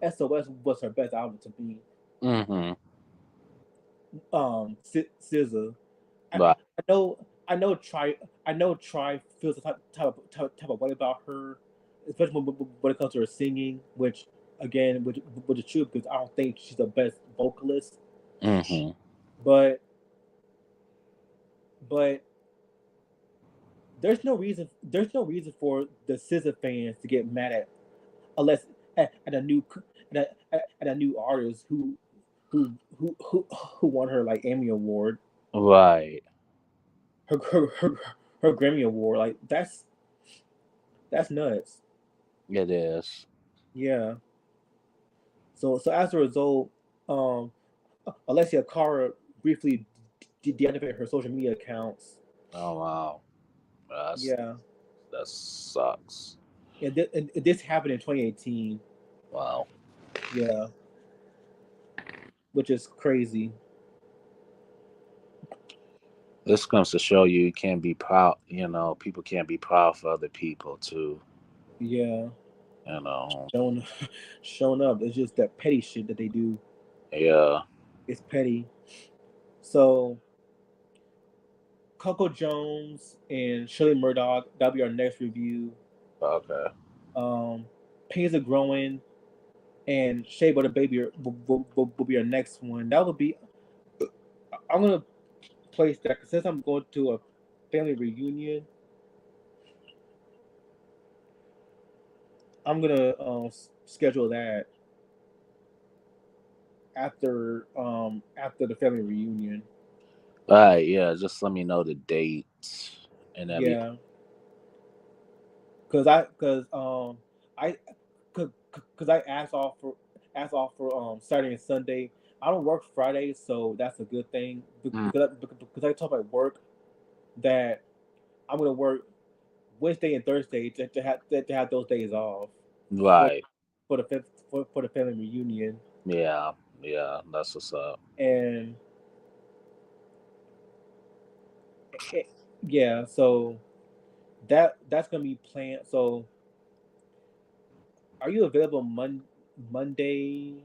SOS was her best album to me. Hmm. SZA. Right. I know I know Try feels the type of way about her, especially when it comes to her singing, which again, which is true because I don't think she's the best vocalist, Hmm. but but there's no reason for the SZA fans to get mad at unless at a new at a new artist who won her like Emmy award, Right. her her her, her Grammy award. Like that's nuts. It is. Yeah. So as a result, um, Alessia Cara briefly deactivated her social media accounts. Oh wow. That's Yeah. that sucks. And this happened in 2018. Wow. Yeah, which is crazy. This comes to show you can't be proud. People can't be proud for other people too. Yeah, You know. showing showing up. It's just that petty shit that they do. Yeah. It's petty. So Coco Jones and Shirley Murdoch. That'll be our next review. Okay. Um, Pains Are Growing and Shea Butter Baby will be our next one. That would be. I'm gonna place that 'cause since I'm going to a family reunion, I'm gonna schedule that after the family reunion. All right. Yeah. Just let me know the date and everything. Yeah, because I because I asked off for Saturday and Sunday. I don't work Fridays, so that's a good thing Mm, because I told my work that I'm gonna work Wednesday and Thursday to have those days off for right. for the family reunion. Yeah. Yeah. That's what's up. And it, yeah, so that's gonna be planned. So are you available Monday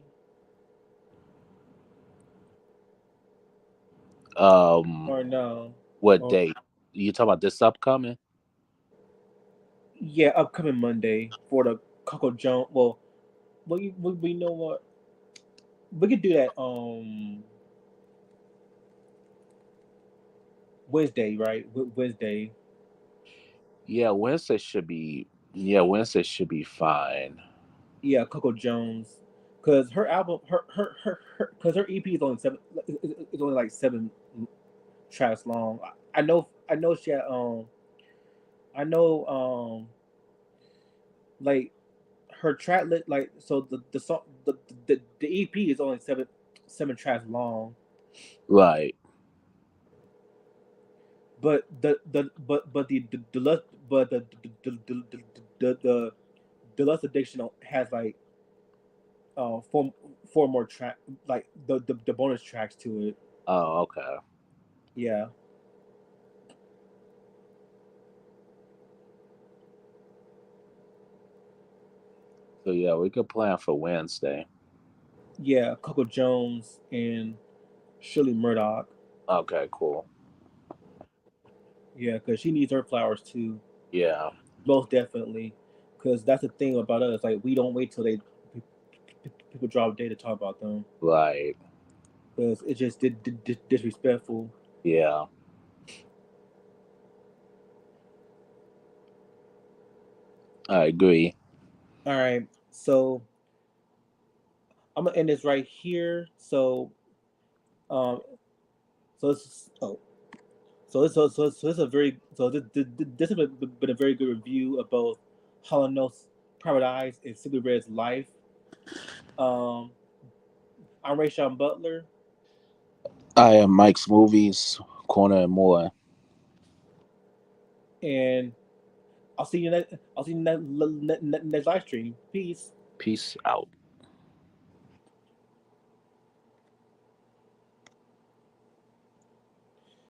Um, or no? what Or date? You talking about this upcoming? yeah, upcoming Monday for the Coco Jones. Well, we know what we could do that Wednesday, right? Wednesday. Yeah, Wednesday should be. Yeah, Wednesday should be fine. Yeah, Coco Jones, because her album, because her EP is only is only like 7 tracks long. I know she had I know like her track lit like so the song the EP is only 7 tracks long, Right. but the deluxe but the deluxe edition has like four more track like the bonus tracks to it. Oh, okay. Yeah, So yeah, we could plan for Wednesday. yeah, Coco Jones and Shirley Murdoch. Okay, cool. Yeah, because she needs her flowers too, Yeah. most definitely. Because that's the thing about us, like we don't wait till people drop dead to talk about them, Right. because it's just disrespectful. Yeah. I agree. All right, so I'm gonna end this right here. Um, so it's oh, so this is a very so this has been a very good review of both Hall and Oates, Private Eyes, and Simply Red's life. Um, I'm Ray Sean Butler, I am Mike's Movies, Corner and More. and I'll see you next live stream. Peace. Peace out.